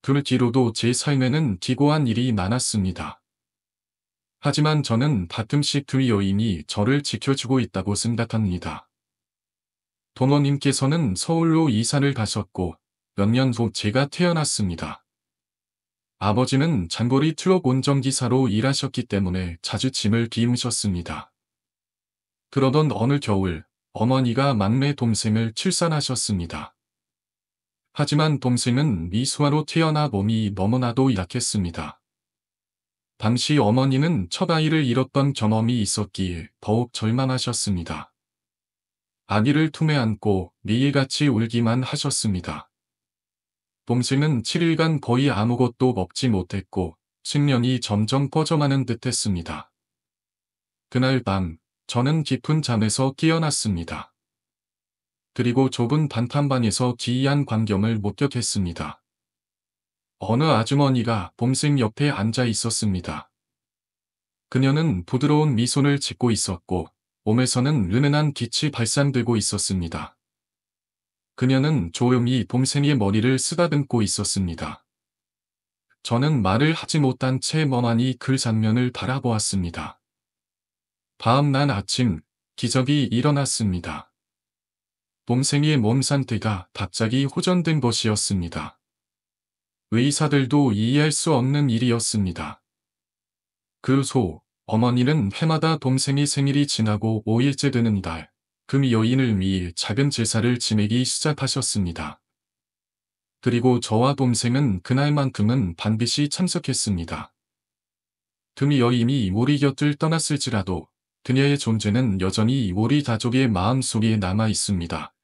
그 뒤로도 제 삶에는 기고한 일이 많았습니다. 하지만 저는 가끔씩 그 여인이 저를 지켜주고 있다고 생각합니다. 부모님께서는 서울로 이사를 가셨고 몇 년 후 제가 태어났습니다. 아버지는 장거리 트럭 운전기사로 일하셨기 때문에 자주 짐을 비우셨습니다. 그러던 어느 겨울 어머니가 막내 동생을 출산하셨습니다. 하지만 동생은 미수아로 태어나 몸이 너무나도 약했습니다. 당시 어머니는 첫 아이를 잃었던 경험이 있었기에 더욱 절망하셨습니다. 아기를 품에 안고 매일같이 울기만 하셨습니다. 동생은 7일간 거의 아무것도 먹지 못했고 숙면이 점점 퍼져가는 듯했습니다. 그날 밤 저는 깊은 잠에서 깨어났습니다. 그리고 좁은 단칸방에서 기이한 광경을 목격했습니다. 어느 아주머니가 동생 옆에 앉아 있었습니다. 그녀는 부드러운 미소를 짓고 있었고 몸에서는 은은한 빛이 발산되고 있었습니다. 그녀는 조용히 동생의 머리를 쓰다듬고 있었습니다. 저는 말을 하지 못한 채 멍하니 그 장면을 바라보았습니다. 다음 날 아침 기적이 일어났습니다. 동생의 몸 상태가 갑자기 호전된 것이었습니다. 의사들도 이해할 수 없는 일이었습니다. 그 어머니는 해마다 동생의 생일이 지나고 5일째 되는 달, 금 여인을 위해 작은 제사를 지내기 시작하셨습니다. 그리고 저와 동생은 그날만큼은 반드시 참석했습니다. 금 여인이 우리 곁을 떠났을지라도 그녀의 존재는 여전히 우리 가족의 마음속에 남아 있습니다.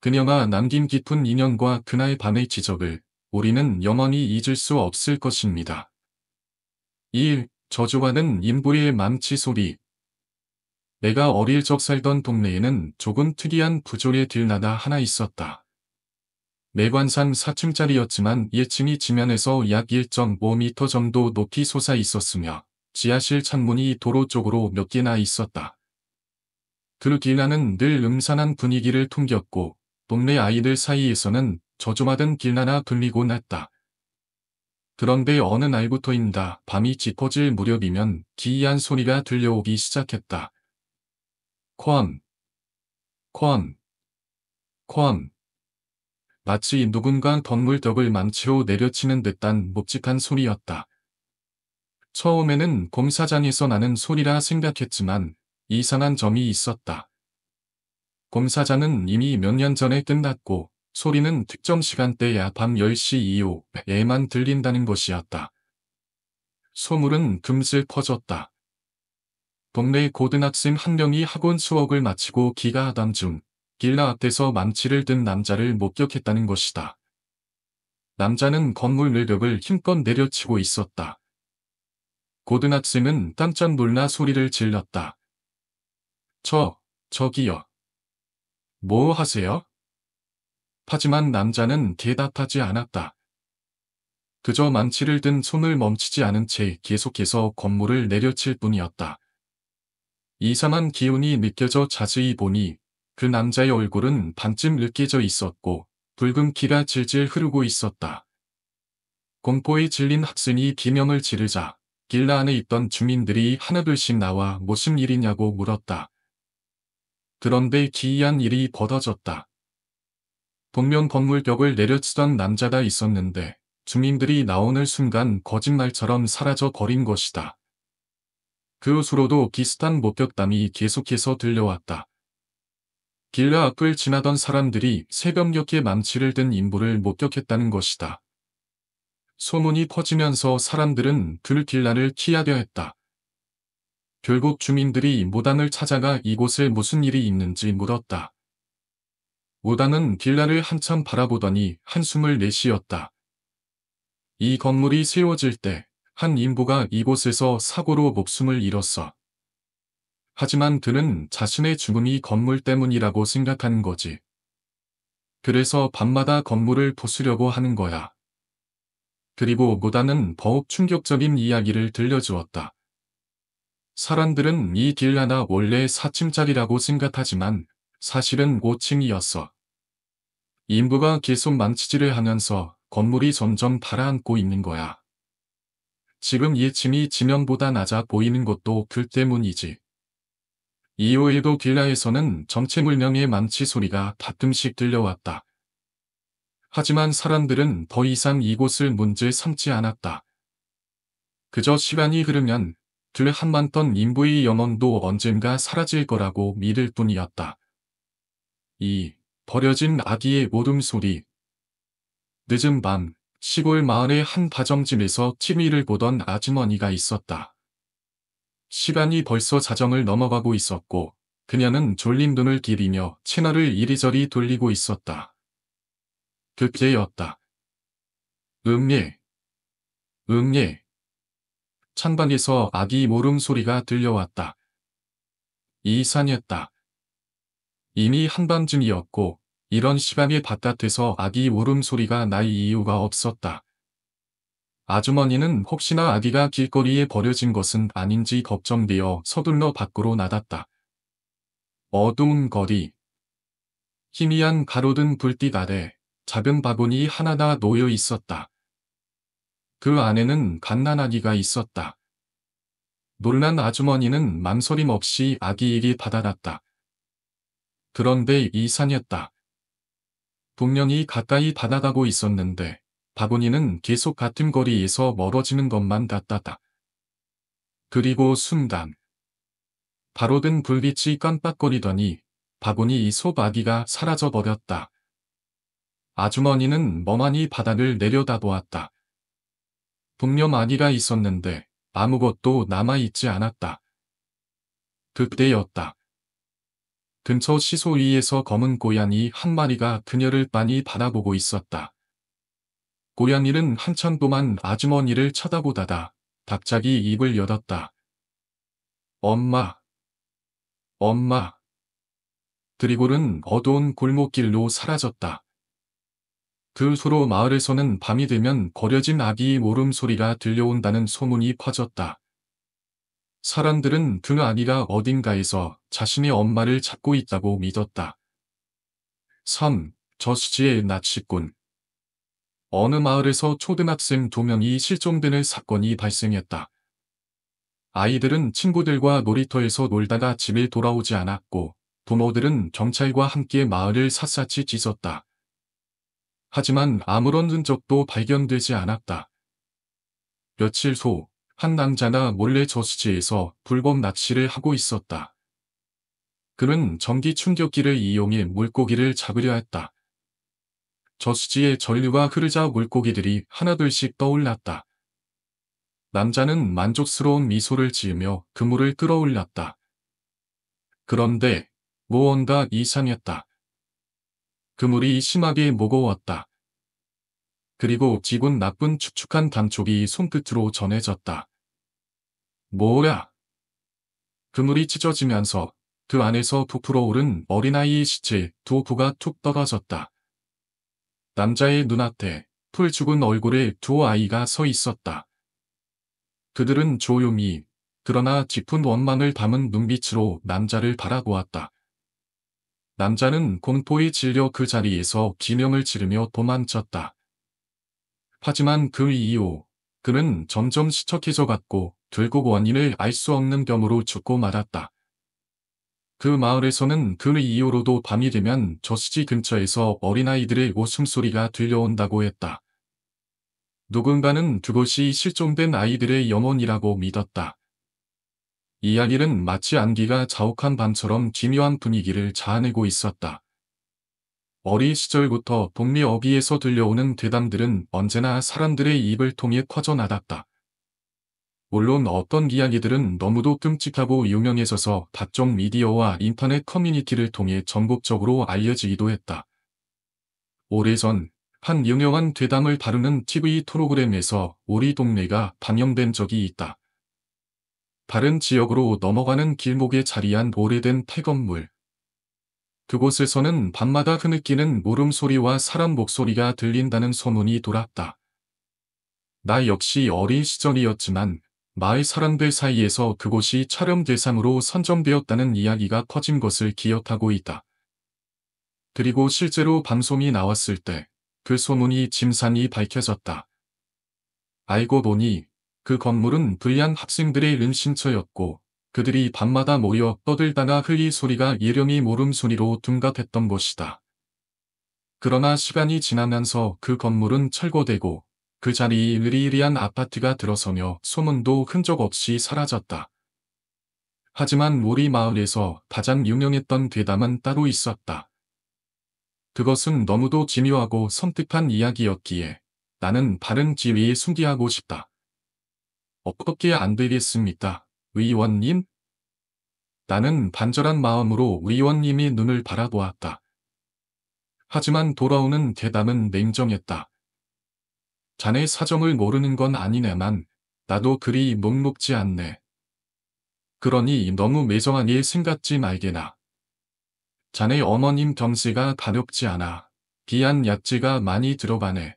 그녀가 남긴 깊은 인연과 그날 밤의 기적을 우리는 영원히 잊을 수 없을 것입니다. 2. 저주받은 인부리의 망치 소리. 내가 어릴 적 살던 동네에는 조금 특이한 구조의 길나다 하나 있었다. 내관상 4층짜리였지만 1층이 지면에서 약 1.5m 정도 높이 솟아 있었으며 지하실 창문이 도로 쪽으로 몇 개나 있었다. 그 길나는 늘 음산한 분위기를 풍겼고 동네 아이들 사이에서는 저주받은 길나라 불리곤 했다. 그런데 어느 날부터인가 밤이 깊어질 무렵이면 기이한 소리가 들려오기 시작했다. 쾅, 쾅, 쾅. 마치 누군가 덧물떡을 망치로 내려치는 듯한 묵직한 소리였다. 처음에는 공사장에서 나는 소리라 생각했지만 이상한 점이 있었다. 검사장은 이미 몇 년 전에 끝났고 소리는 특정 시간대야 밤 10시 이후에만 들린다는 것이었다. 소문은 금슬 퍼졌다. 동네 고등학생 한 명이 학원 수업을 마치고 귀가하던 중 길라 앞에서 망치를 든 남자를 목격했다는 것이다. 남자는 건물 외벽을 힘껏 내려치고 있었다. 고등학생은 깜짝 놀라 소리를 질렀다. 저기요. 뭐 하세요? 하지만 남자는 대답하지 않았다. 그저 망치를 든 손을 멈추지 않은 채 계속해서 건물을 내려칠 뿐이었다. 이상한 기운이 느껴져 자세히 보니 그 남자의 얼굴은 반쯤 느껴져 있었고 붉은 피가 질질 흐르고 있었다. 공포에 질린 학생이 비명을 지르자 길라 안에 있던 주민들이 하나둘씩 나와 무슨 일이냐고 물었다. 그런데 기이한 일이 벌어졌다. 동면 건물 벽을 내려치던 남자가 있었는데 주민들이 나오는 순간 거짓말처럼 사라져 버린 것이다. 그 후로도 비슷한 목격담이 계속해서 들려왔다. 길라 앞을 지나던 사람들이 새벽녘에 망치를 든 인물을 목격했다는 것이다. 소문이 퍼지면서 사람들은 그 길라를 피하려 했다. 결국 주민들이 무당을 찾아가 이곳에 무슨 일이 있는지 물었다. 무당은 길라를 한참 바라보더니 한숨을 내쉬었다. 이 건물이 세워질 때 한 인부가 이곳에서 사고로 목숨을 잃었어. 하지만 그는 자신의 죽음이 건물 때문이라고 생각하는 거지. 그래서 밤마다 건물을 부수려고 하는 거야. 그리고 무당은 더욱 충격적인 이야기를 들려주었다. 사람들은 이 길라나 원래 4층짜리라고 생각하지만 사실은 5층이었어. 인부가 계속 망치질을 하면서 건물이 점점 가라앉고 있는 거야. 지금 1층이 지면보다 낮아 보이는 것도 그 때문이지. 이후에도 길라에서는 정체불명의 망치 소리가 가끔씩 들려왔다. 하지만 사람들은 더 이상 이곳을 문제 삼지 않았다. 그저 시간이 흐르면 그 한만던 인부의 영혼도 언젠가 사라질 거라고 믿을 뿐이었다. 이 버려진 아기의 울음소리. 늦은 밤 시골 마을의 한 가정집에서 TV를 보던 아주머니가 있었다. 시간이 벌써 자정을 넘어가고 있었고 그녀는 졸린 눈을 기리며 채널을 이리저리 돌리고 있었다. 그때였다. 응예. 응예. 찬방에서 아기 울음소리가 들려왔다. 이상했다. 이미 한밤중이었고 이런 시간에 바깥에서 아기 울음소리가 날 이유가 없었다. 아주머니는 혹시나 아기가 길거리에 버려진 것은 아닌지 걱정되어 서둘러 밖으로 나갔다. 어두운 거리. 희미한 가로등 불빛 아래 작은 바구니 하나가 놓여 있었다. 그 안에는 갓난아기가 있었다. 놀란 아주머니는 망설임 없이 아기에게 받아갔다. 그런데 이상했다. 분명히 가까이 다가가고 있었는데 바구니는 계속 같은 거리에서 멀어지는 것만 같았다. 그리고 순간 바로 든 불빛이 깜빡거리더니 바구니 속 아기가 사라져 버렸다. 아주머니는 멍하니 바닥을 내려다보았다. 분명 아기가 있었는데 아무것도 남아있지 않았다. 그때였다. 근처 시소 위에서 검은 고양이 한 마리가 그녀를 빤히 바라보고 있었다. 고양이는 한참 동안 아주머니를 쳐다보다가 갑자기 입을 열었다. 엄마. 엄마. 그리고는 어두운 골목길로 사라졌다. 그 후로 마을에서는 밤이 되면 버려진 아기의 울음소리가 들려온다는 소문이 퍼졌다. 사람들은 그 아기가 어딘가에서 자신의 엄마를 찾고 있다고 믿었다. 3. 저수지의 낚시꾼. 어느 마을에서 초등학생 2명이 실종되는 사건이 발생했다. 아이들은 친구들과 놀이터에서 놀다가 집에 돌아오지 않았고 부모들은 경찰과 함께 마을을 샅샅이 뒤졌다. 하지만 아무런 흔적도 발견되지 않았다. 며칠 후 한 남자가 몰래 저수지에서 불법 낚시를 하고 있었다. 그는 전기 충격기를 이용해 물고기를 잡으려 했다. 저수지에 전류가 흐르자 물고기들이 하나둘씩 떠올랐다. 남자는 만족스러운 미소를 지으며 그물을 끌어올렸다. 그런데 무언가 이상했다. 그물이 심하게 무거웠다. 그리고 기분 나쁜 축축한 감촉이 손끝으로 전해졌다. 뭐야? 그물이 찢어지면서 그 안에서 부풀어 오른 어린아이의 시체 두 구가 툭 떨어졌다. 남자의 눈앞에 풀 죽은 얼굴의 두 아이가 서 있었다. 그들은 조용히 그러나 짙은 원망을 담은 눈빛으로 남자를 바라보았다. 남자는 공포에 질려 그 자리에서 비명을 지르며 도망쳤다. 하지만 그 이후 그는 점점 시척해져 갔고 결국 원인을 알 수 없는 병으로 죽고 말았다. 그 마을에서는 그 이후로도 밤이 되면 저수지 근처에서 어린아이들의 웃음소리가 들려온다고 했다. 누군가는 그것이 실종된 아이들의 영혼이라고 믿었다. 이야기는 마치 안개가 자욱한 밤처럼 기묘한 분위기를 자아내고 있었다. 어린 시절부터 동네 어귀에서 들려오는 괴담들은 언제나 사람들의 입을 통해 퍼져나갔다. 물론 어떤 이야기들은 너무도 끔찍하고 유명해져서 각종 미디어와 인터넷 커뮤니티를 통해 전국적으로 알려지기도 했다. 오래전 한 유명한 괴담을 다루는 TV 프로그램에서 우리 동네가 방영된 적이 있다. 다른 지역으로 넘어가는 길목에 자리한 오래된 폐건물. 그곳에서는 밤마다 흐느끼는 울음소리와 사람 목소리가 들린다는 소문이 돌았다. 나 역시 어린 시절이었지만 마을 사람들 사이에서 그곳이 촬영 대상으로 선정되었다는 이야기가 퍼진 것을 기억하고 있다. 그리고 실제로 방송이 나왔을 때 그 소문이 짐산이 밝혀졌다. 알고 보니 그 건물은 불량 학생들의 은신처였고 그들이 밤마다 모여 떠들다가 흘릴 소리가 이름이 물음소리로 둔갑했던 곳이다. 그러나 시간이 지나면서 그 건물은 철거되고 그 자리에 으리으리한 아파트가 들어서며 소문도 흔적 없이 사라졌다. 하지만 우리 마을에서 가장 유명했던 괴담은 따로 있었다. 그것은 너무도 기묘하고 섬뜩한 이야기였기에 나는 바른 지위에 숨기하고 싶다. 어떻게 안 되겠습니까, 의원님? 나는 반절한 마음으로 의원님이 눈을 바라보았다. 하지만 돌아오는 대답은 냉정했다. 자네 사정을 모르는 건 아니네만 나도 그리 녹록지 않네. 그러니 너무 매정하게 생각지 말게나. 자네 어머님 경세가 가렵지 않아. 비한 약재가 많이 들어가네.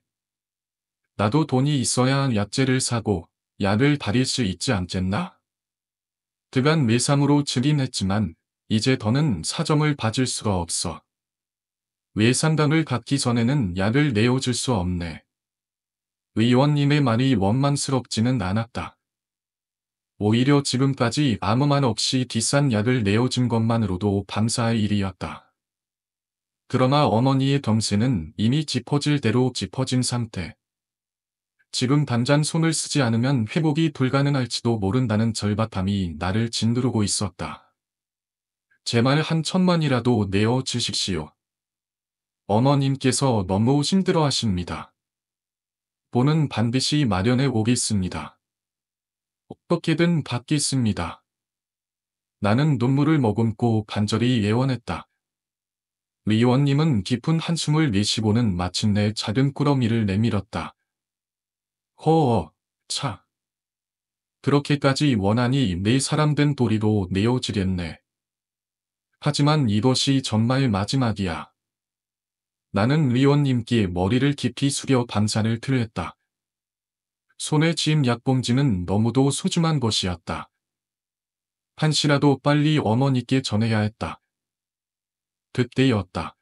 나도 돈이 있어야 약재를 사고 약을 다릴 수 있지 않겠나? 그간 외상으로 주긴 했지만 이제 더는 사정을 봐줄 수가 없어. 외상당을 갖기 전에는 약을 내어줄 수 없네. 의원님의 말이 원망스럽지는 않았다. 오히려 지금까지 아무 말 없이 비싼 약을 내어준 것만으로도 감사할 일이었다. 그러나 어머니의 병세는 이미 짚어질 대로 짚어진 상태. 지금 당장 손을 쓰지 않으면 회복이 불가능할지도 모른다는 절박함이 나를 짓누르고 있었다. 제발 1,000만이라도 내어 주십시오. 어머님께서 너무 힘들어하십니다. 돈은 반드시 마련해 오겠습니다. 어떻게든 받겠습니다. 나는 눈물을 머금고 간절히 예언했다. 의원님은 깊은 한숨을 내쉬고는 마침내 작은 꾸러미를 내밀었다. 허어, 차. 그렇게까지 원하니 내 사람된 도리로 내어주겠네. 하지만 이것이 정말 마지막이야. 나는 의원님께 머리를 깊이 숙여 감사를 표했다. 손에 쥔 약봉지는 너무도 소중한 것이었다. 한시라도 빨리 어머니께 전해야 했다. 그때였다.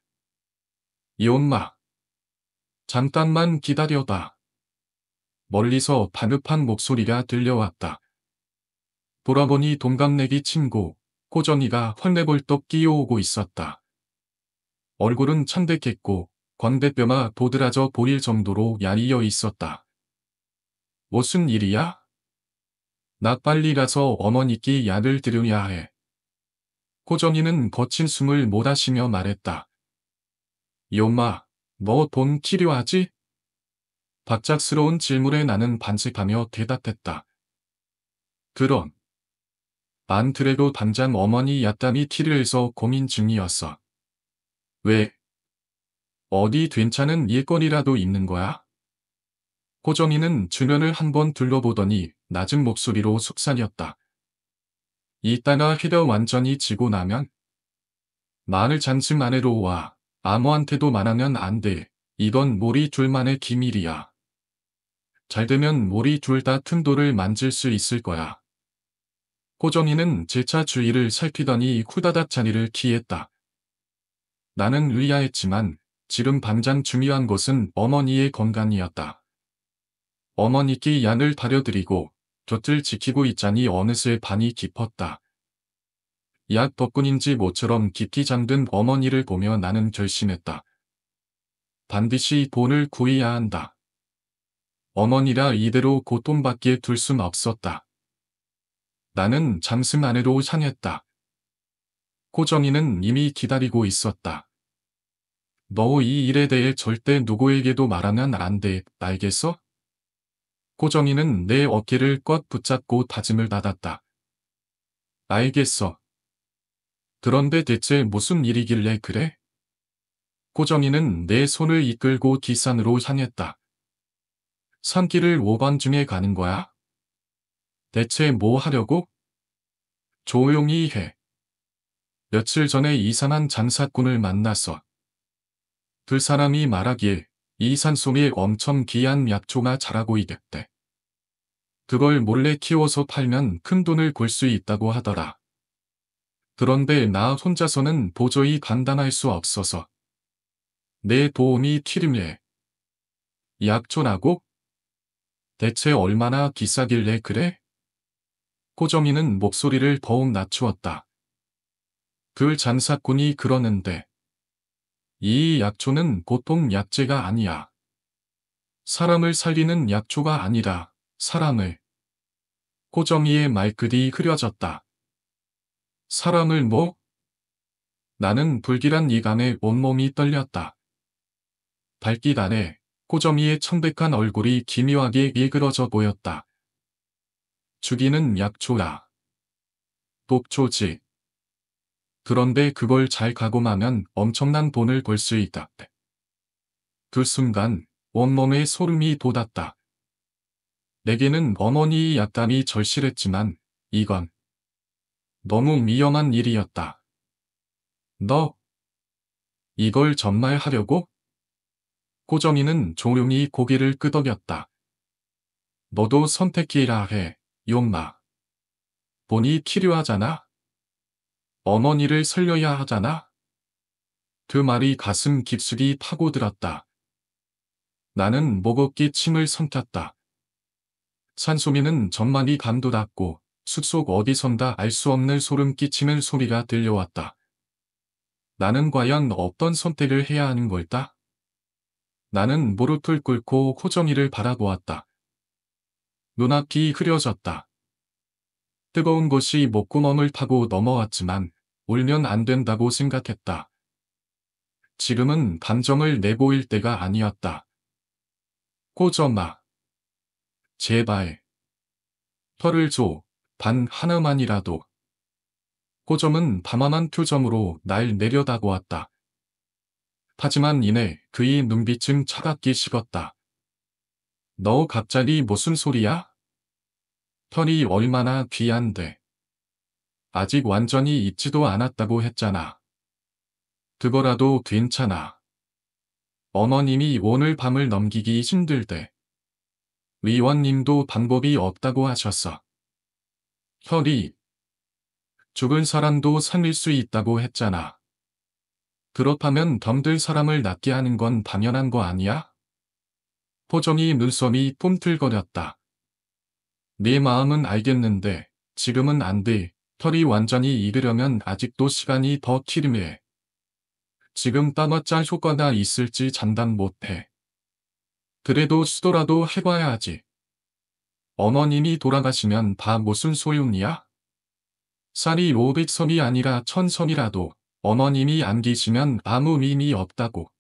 이 엄마. 잠깐만 기다려봐. 멀리서 다급한 목소리가 들려왔다. 돌아보니 동갑내기 친구, 호정이가 헐레벌떡 끼어오고 있었다. 얼굴은 창백했고 광대뼈가 도드라져 보일 정도로 야리어 있었다. 무슨 일이야? 나 빨리 가서 어머니께 약을 드려야 해. 고정이는 거친 숨을 못하시며 말했다. 요마, 너 돈 필요하지? 갑작스러운 질문에 나는 반색하며 대답했다. 그럼. 안 그래도 당장 어머니 약담이 필요해서 고민 중이었어. 왜? 어디 괜찮은 일거리라도 있는 거야? 고정이는 주변을 한번 둘러보더니 낮은 목소리로 속삭였다. 이따가 해가 완전히 지고 나면 마을 잔씀 안으로 와. 아무한테도 말하면 안 돼. 이건 우리 둘만의 기밀이야. 잘 되면 우리 둘 다 큰 돌을 만질 수 있을 거야. 고정이는 재차 주위를 살피더니 후다닥 자리를 피했다. 나는 의아했지만 지금 당장 중요한 것은 어머니의 건강이었다. 어머니께 약을 다려드리고 곁을 지키고 있자니 어느새 반이 깊었다. 약 덕분인지 모처럼 깊이 잠든 어머니를 보며 나는 결심했다. 반드시 돈을 구해야 한다. 어머니라 이대로 고통받게 둘 순 없었다. 나는 잠슨 안으로 향했다. 고정이는 이미 기다리고 있었다. 너 이 일에 대해 절대 누구에게도 말하면 안 돼, 알겠어? 고정이는 내 어깨를 꽉 붙잡고 다짐을 받았다. 알겠어. 그런데 대체 무슨 일이길래 그래? 고정이는 내 손을 이끌고 뒷산으로 향했다. 산길을 5번 중에 가는 거야? 대체 뭐 하려고? 조용히 해. 며칠 전에 이상한 장사꾼을 만났어. 그 사람이 말하기에 이 산속에 엄청 귀한 약초가 자라고 있대. 그걸 몰래 키워서 팔면 큰 돈을 벌 수 있다고 하더라. 그런데 나 혼자서는 도저히 감당할 수 없어서 내 도움이 필요해. 약초라고? 대체 얼마나 비싸길래 그래? 고정이는 목소리를 더욱 낮추었다. 그 장사꾼이 그러는데 이 약초는 보통 약재가 아니야. 사람을 살리는 약초가 아니라 사람을. 고정이의 말끝이 흐려졌다. 사람을 뭐? 나는 불길한 이감에 온몸이 떨렸다. 발길 아래 고정이의 청백한 얼굴이 기묘하게 일그러져 보였다. 죽이는 약초야. 독초지. 그런데 그걸 잘 가공하면 엄청난 돈을 벌 수 있다. 그 순간 온몸에 소름이 돋았다. 내게는 어머니의 약담이 절실했지만 이건 너무 위험한 일이었다. 너 이걸 정말 하려고? 고정이는 조용히 고개를 끄덕였다. 너도 선택해야 해, 용마. 돈이 필요하잖아. 어머니를 살려야 하잖아. 그 말이 가슴 깊숙이 파고들었다. 나는 목없이 침을 삼켰다. 산소미는 전만이 감도닿고 숲속 어디선가 알 수 없는 소름 끼치는 소리가 들려왔다. 나는 과연 어떤 선택을 해야 하는 걸까? 나는 무릎을 꿇고 호정이를 바라보았다. 눈앞이 흐려졌다. 뜨거운 것이 목구멍을 타고 넘어왔지만 울면 안 된다고 생각했다. 지금은 감정을 내보일 때가 아니었다. 고정아. 제발. 털을 줘. 단 하나만이라도. 고점은 담담한 표정으로 날 내려다보았다. 하지만 이내 그의 눈빛은 차갑게 식었다. 너 갑자기 무슨 소리야? 털이 얼마나 귀한데. 아직 완전히 잊지도 않았다고 했잖아. 그거라도 괜찮아. 어머님이 오늘 밤을 넘기기 힘들대. 위원님도 방법이 없다고 하셨어. 혈이 죽은 사람도 살릴 수 있다고 했잖아. 그렇다면 덤들 사람을 낫게 하는 건 당연한 거 아니야? 포정이 눈썹이 꿈틀거렸다. 네 마음은 알겠는데 지금은 안 돼. 털이 완전히 익으려면 아직도 시간이 더 필요해. 지금 따맞자 효과가 있을지 장담 못해. 그래도 시도라도 해봐야지. 어머님이 돌아가시면 다 무슨 소용이야? 쌀이 500섬이 아니라 1000섬이라도 어머님이 안 계시면 아무 의미 없다고.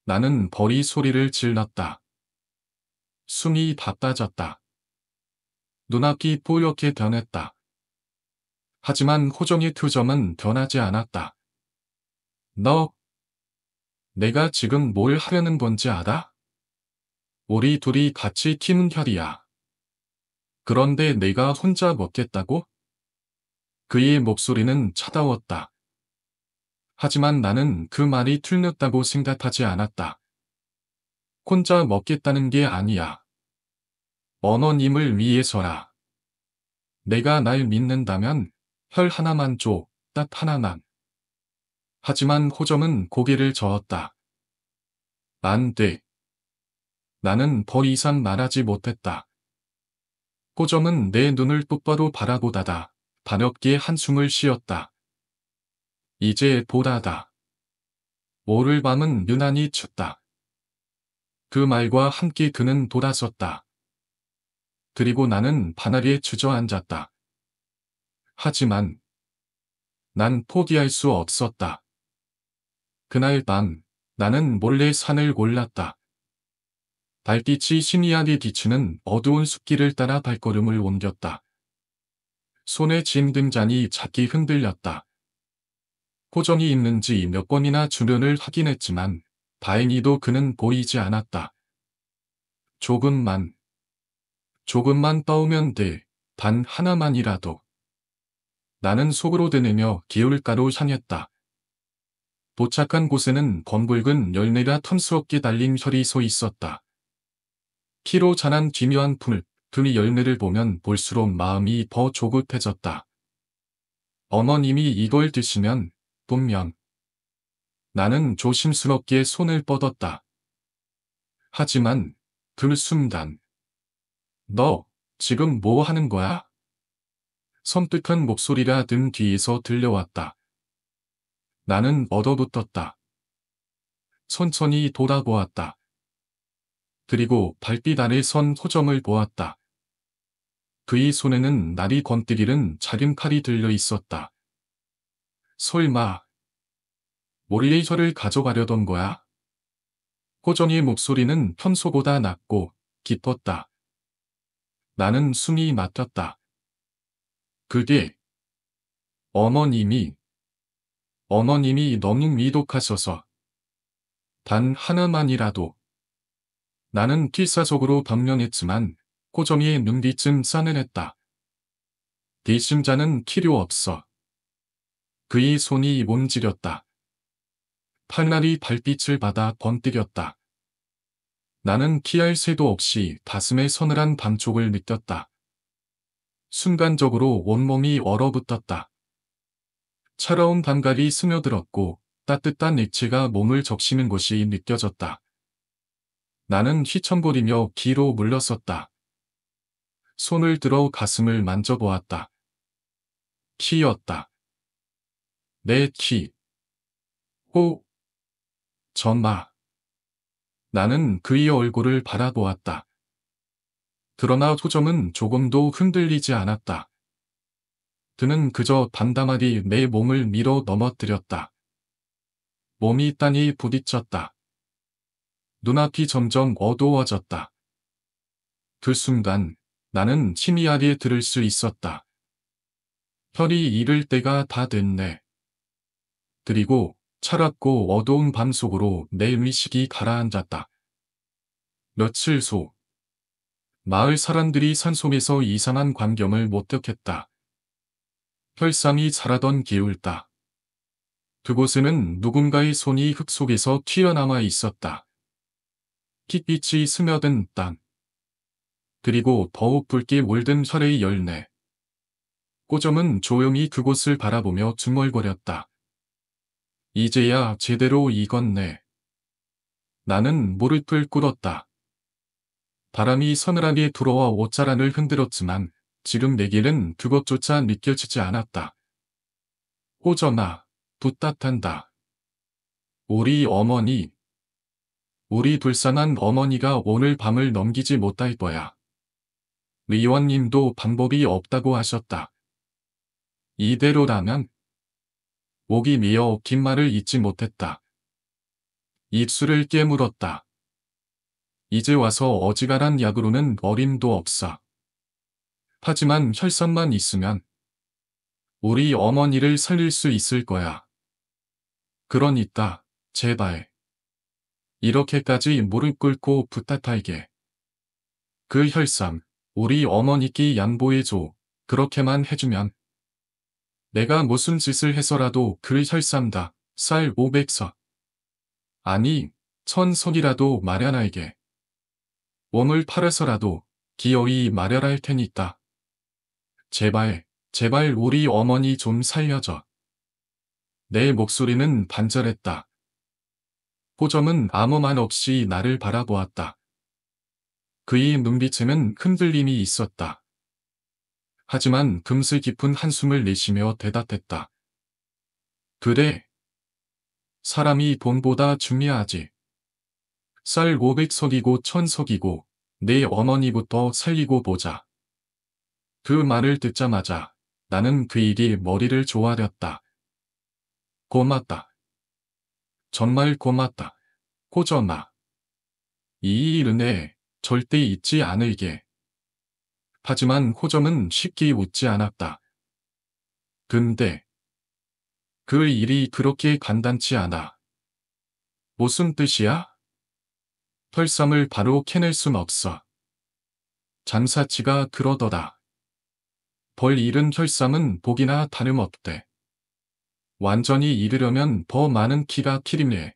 나는 버리 소리를 질렀다. 숨이 바빠졌다. 눈앞이 뽀얗게 변했다. 하지만 호정의 표정은 변하지 않았다. 너, 내가 지금 뭘 하려는 건지 알아? 우리 둘이 같이 키운 혈이야. 그런데 내가 혼자 먹겠다고? 그의 목소리는 차가웠다. 하지만 나는 그 말이 틀렸다고 생각하지 않았다. 혼자 먹겠다는 게 아니야. 어머님을 위해서라. 내가 날 믿는다면 혈 하나만 줘, 딱 하나만. 하지만 호정은 고개를 저었다. 안 돼. 나는 더 이상 말하지 못했다. 호정은 내 눈을 똑바로 바라보다가 가볍게 한숨을 쉬었다. 이제 보다다. 오늘 밤은 유난히 춥다. 그 말과 함께 그는 돌아섰다. 그리고 나는 바닥에 주저앉았다. 하지만 난 포기할 수 없었다. 그날 밤 나는 몰래 산을 올랐다. 달빛이 희미하게 비추는 어두운 숲길을 따라 발걸음을 옮겼다. 손에 쥔 등잔이 작게 흔들렸다. 호정이 있는지 몇 번이나 주변을 확인했지만 다행히도 그는 보이지 않았다. 조금만 떠오면 돼. 단 하나만이라도. 나는 속으로 드내며 기울가로 향했다. 도착한 곳에는 검붉은 열매가 탐스럽게 달린 혈이 서 있었다. 피로 자란 기묘한 풀, 그 열매를 보면 볼수록 마음이 더 조급해졌다. 어머님이 이걸 드시면 분명. 나는 조심스럽게 손을 뻗었다. 하지만 그 순간. 너 지금 뭐 하는 거야? 섬뜩한 목소리가 등 뒤에서 들려왔다. 나는 얻어붙었다. 천천히 돌아보았다. 그리고 발빛 아래 선 호정을 보았다. 그의 손에는 날이 건드리는 작은 칼이 들려 있었다. 설마 몰래 혀를 가져가려던 거야? 호정의 목소리는 평소보다 낮고 깊었다. 나는 숨이 막혔다. 그게 어머님이 너무 미독하셔서 단 하나만이라도. 나는 필사적으로 변명했지만 호정이의 눈빛은 싸늘했다. 뒷심자는 필요 없어. 그의 손이 몸지렸다. 팔날이 발빛을 받아 번뜩였다. 나는 피할 새도 없이 가슴에 서늘한 감촉을 느꼈다. 순간적으로 온몸이 얼어붙었다. 차가운 감각이 스며들었고 따뜻한 액체가 몸을 적시는 것이 느껴졌다. 나는 휘청거리며 뒤로 물러섰다. 손을 들어 가슴을 만져보았다. 키였다. 내 키. 호. 전마. 나는 그의 얼굴을 바라보았다. 그러나 호정은 조금도 흔들리지 않았다. 그는 그저 담담하게 내 몸을 밀어 넘어뜨렸다. 몸이 땅에 부딪혔다. 눈앞이 점점 어두워졌다. 그 순간 나는 희미하게 들을 수 있었다. 혈이 잃을 때가 다 됐네. 그리고 차갑고 어두운 밤 속으로 내 의식이 가라앉았다. 며칠 후 마을 사람들이 산속에서 이상한 광경을 목격했다. 혈sam이 자라던 기울다. 그곳에는 누군가의 손이 흙 속에서 튀어나와 있었다. 핏빛이 스며든 땅. 그리고 더욱 붉게 물든 혈의 열매. 호정은 조용히 그곳을 바라보며 중얼거렸다. 이제야 제대로 익었네. 나는 무릎을 꿇었다. 바람이 서늘하게 들어와 옷자락을 흔들었지만 지금 내게는 그것조차 느껴지지 않았다. 호정아, 부탁한다. 우리 어머니, 우리 불쌍한 어머니가 오늘 밤을 넘기지 못할 거야. 의원님도 방법이 없다고 하셨다. 이대로라면 목이 메어 긴 말을 잇지 못했다. 입술을 깨물었다. 이제 와서 어지간한 약으로는 어림도 없어. 하지만 혈산만 있으면 우리 어머니를 살릴 수 있을 거야. 그러니까 제발 이렇게까지 무릎 꿇고 부탁할게. 그 혈삼 우리 어머니께 양보해줘. 그렇게만 해주면 내가 무슨 짓을 해서라도 그 혈삼다 쌀 500석 아니 1000석이라도 마련할게. 몸을 팔아서라도 기어이 마련할 테니까. 제발 제발 우리 어머니 좀 살려줘. 내 목소리는 반절했다. 호점은 아무 말 없이 나를 바라보았다. 그의 눈빛에는 흔들림이 있었다. 하지만 금슬 깊은 한숨을 내쉬며 대답했다. 그래. 사람이 돈보다 중요하지. 쌀 500석이고 1000석이고 내 어머니부터 살리고 보자. 그 말을 듣자마자 나는 그 일이 머리를 조아렸다. 고맙다. 정말 고맙다. 호점아. 이 은혜 절대 잊지 않을게. 하지만 호점은 쉽게 웃지 않았다. 근데 그 일이 그렇게 간단치 않아. 무슨 뜻이야? 털쌈을 바로 캐낼 순 없어. 장사치가 그러더라. 벌 잃은 혈쌈은 복이나 다름없대. 완전히 잃으려면 더 많은 키가 필요해.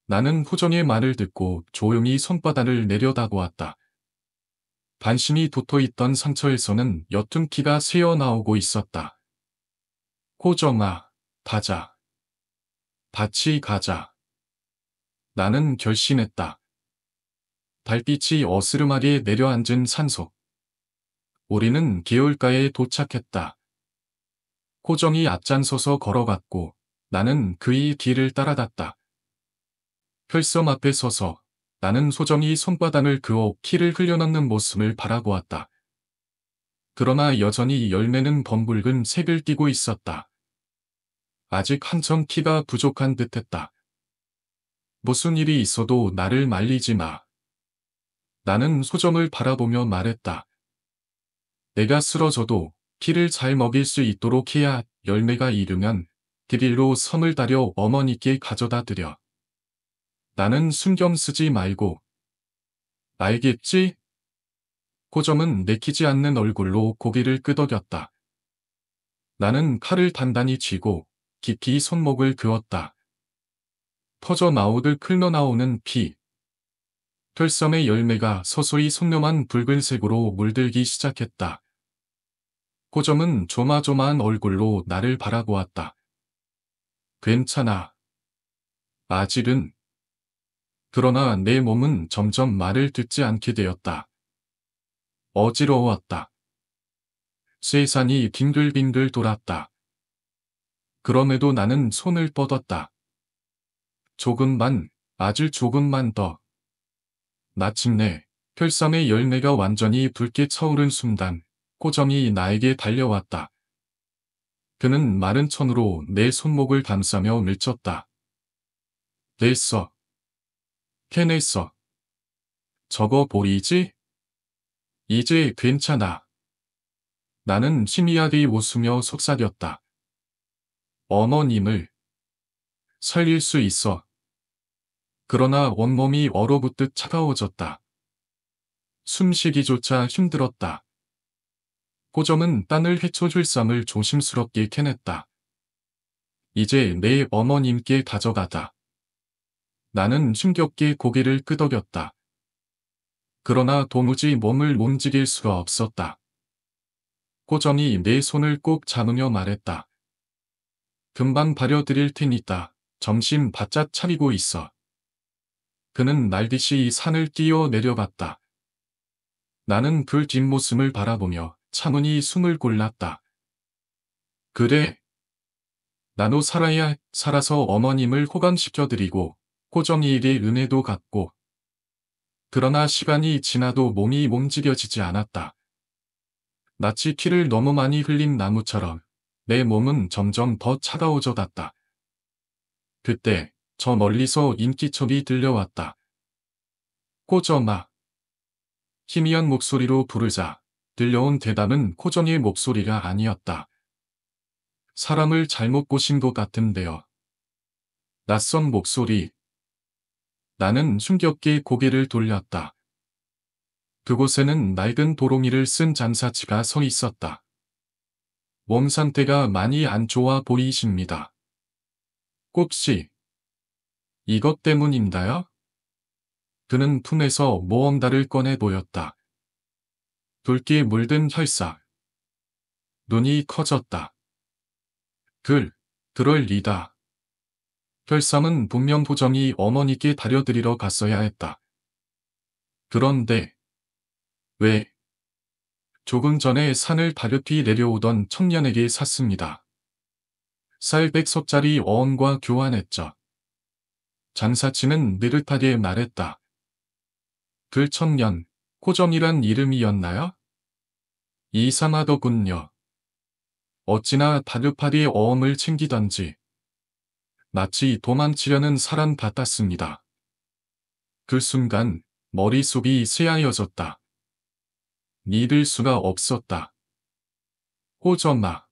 나는 호정의 말을 듣고 조용히 손바닥을 내려다보았다. 반심이 붙어있던 상처에서는 옅은 키가 새어나오고 있었다. 호정아, 가자. 같이 가자. 나는 결심했다. 달빛이 어스름하게 내려앉은 산속. 우리는 개울가에 도착했다. 호정이 앞장서서 걸어갔고 나는 그의 뒤를 따라갔다. 펼섬 앞에 서서 나는 소정이 손바닥을 그어 키를 흘려넣는 모습을 바라보았다. 그러나 여전히 열매는 범붉은 색을 띠고 있었다. 아직 한참 키가 부족한 듯했다. 무슨 일이 있어도 나를 말리지 마. 나는 소정을 바라보며 말했다. 내가 쓰러져도 키를 잘 먹일 수 있도록 해야 열매가 이르면 길일로 섬을 다려 어머니께 가져다 드려. 나는 신경 쓰지 말고. 알겠지? 호점은 내키지 않는 얼굴로 고개를 끄덕였다. 나는 칼을 단단히 쥐고 깊이 손목을 그었다. 퍼져나오듯 흘러나오는 피. 털섬의 열매가 서서히 손놈한 붉은색으로 물들기 시작했다. 호점은 조마조마한 얼굴로 나를 바라보았다. 괜찮아. 아직은. 그러나 내 몸은 점점 말을 듣지 않게 되었다. 어지러웠다. 세상이 빙글빙글 돌았다. 그럼에도 나는 손을 뻗었다. 조금만, 아주 조금만 더. 마침내 펼삼의 열매가 완전히 붉게 차오른 순간 호점이 나에게 달려왔다. 그는 마른 손으로 내 손목을 감싸며 밀쳤다. 됐어. 캐냈어. 저거 보이지? 이제 괜찮아. 나는 희미하게 웃으며 속삭였다. 어머님을 살릴 수 있어. 그러나 온몸이 얼어붙듯 차가워졌다. 숨쉬기조차 힘들었다. 호점은 딴을 헤쳐줄 쌈을 조심스럽게 캐냈다. 이제 내 어머님께 가져가다. 나는 힘겹게 고개를 끄덕였다. 그러나 도무지 몸을 움직일 수가 없었다. 호점이 내 손을 꼭 잡으며 말했다. 금방 발려드릴 테니까 정신 바짝 차리고 있어. 그는 날듯이 산을 뛰어 내려갔다. 나는 그 뒷모습을 바라보며 차분히 숨을 골랐다. 그래. 나도 살아서 어머님을 호강시켜드리고 호정이에게 은혜도 갚고. 그러나 시간이 지나도 몸이 움직여지지 않았다. 마치 피를 너무 많이 흘린 나무처럼 내 몸은 점점 더 차가워져갔다. 그때 저 멀리서 인기척이 들려왔다. 코점아. 희미한 목소리로 부르자 들려온 대답은 코점이의 목소리가 아니었다. 사람을 잘못 꼬신 것 같은데요. 낯선 목소리. 나는 숨겹게 고개를 돌렸다. 그곳에는 낡은 도롱이를 쓴 장사치가 서 있었다. 몸 상태가 많이 안 좋아 보이십니다. 혹시 이것 때문인가요? 그는 품에서 모험다를 꺼내 보였다. 붉게 물든 혈사. 눈이 커졌다. 그럴 리다. 혈삼은 분명 호정이 어머니께 다려드리러 갔어야 했다. 그런데 왜? 조금 전에 산을 다급히 내려오던 청년에게 샀습니다. 쌀 100석짜리 어원과 교환했죠. 장사치는 느긋하게 말했다. 그 청년, 호정이란 이름이었나요? 이상하더군요. 어찌나 다급하게 어음을 챙기던지 마치 도망치려는 사람 같았습니다. 그 순간 머릿속이 새하얘졌다. 믿을 수가 없었다. 호정아.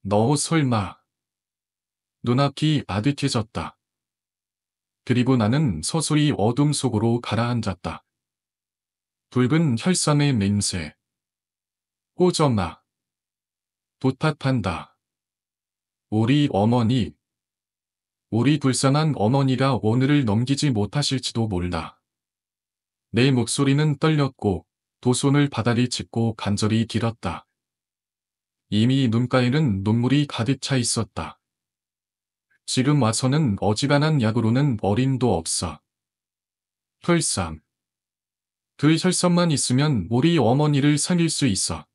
너 설마. 눈앞이 아득해졌다. 그리고 나는 서서히 어둠 속으로 가라앉았다. 붉은 혈삼의 맹세. 호정아. 부탁한다. 우리 어머니. 우리 불쌍한 어머니가 오늘을 넘기지 못하실지도 몰라. 내 목소리는 떨렸고 두 손을 바다리 짚고 간절히 빌었다. 이미 눈가에는 눈물이 가득 차 있었다. 지금 와서는 어지간한 약으로는 어림도 없어. 혈삼. 그 혈삼만 있으면 우리 어머니를 살릴 수 있어.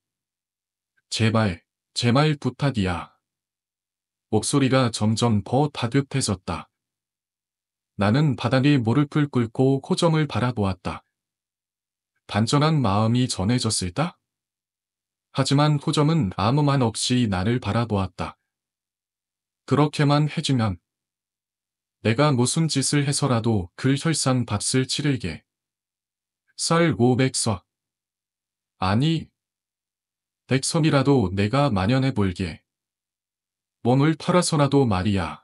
제발, 제발 부탁이야. 목소리가 점점 더 다급해졌다. 나는 바닥에 무릎을 꿇고 호정을 바라보았다. 단정한 마음이 전해졌을까? 하지만 호정은 아무 말 없이 나를 바라보았다. 그렇게만 해주면 내가 무슨 짓을 해서라도 그 혈상 값을 치르게. 쌀 500석. 아니, 100석이라도 내가 마련해 볼게. 몸을 팔아서라도 말이야.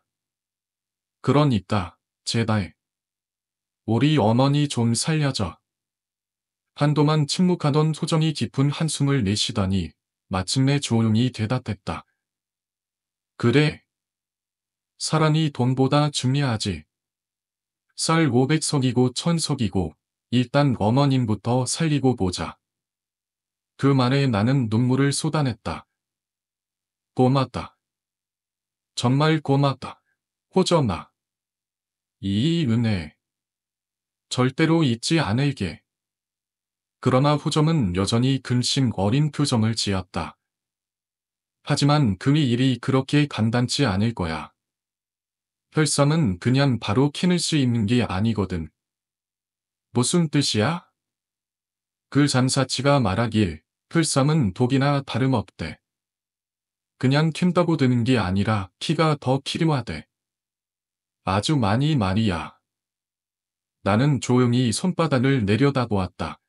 그러니까, 제발. 우리 어머니 좀 살려줘. 한동안 침묵하던 소정이 깊은 한숨을 내쉬더니 마침내 조용히 대답했다. 그래. 사람이 돈보다 중요하지. 쌀 500석이고 1000석이고 일단 어머님부터 살리고 보자. 그 말에 나는 눈물을 쏟아냈다. 고맙다. 정말 고맙다. 호정아. 이 은혜. 절대로 잊지 않을게. 그러나 호정은 여전히 근심 어린 표정을 지었다. 하지만 그 일이 그렇게 간단치 않을 거야. 혈삼은 그냥 바로 키울 수 있는 게 아니거든. 무슨 뜻이야? 그 장사치가 말하길 혈삼은 독이나 다름없대. 그냥 킨다고 되는 게 아니라 키가 더 필요하대. 아주 많이 말이야. 나는 조용히 손바닥을 내려다보았다.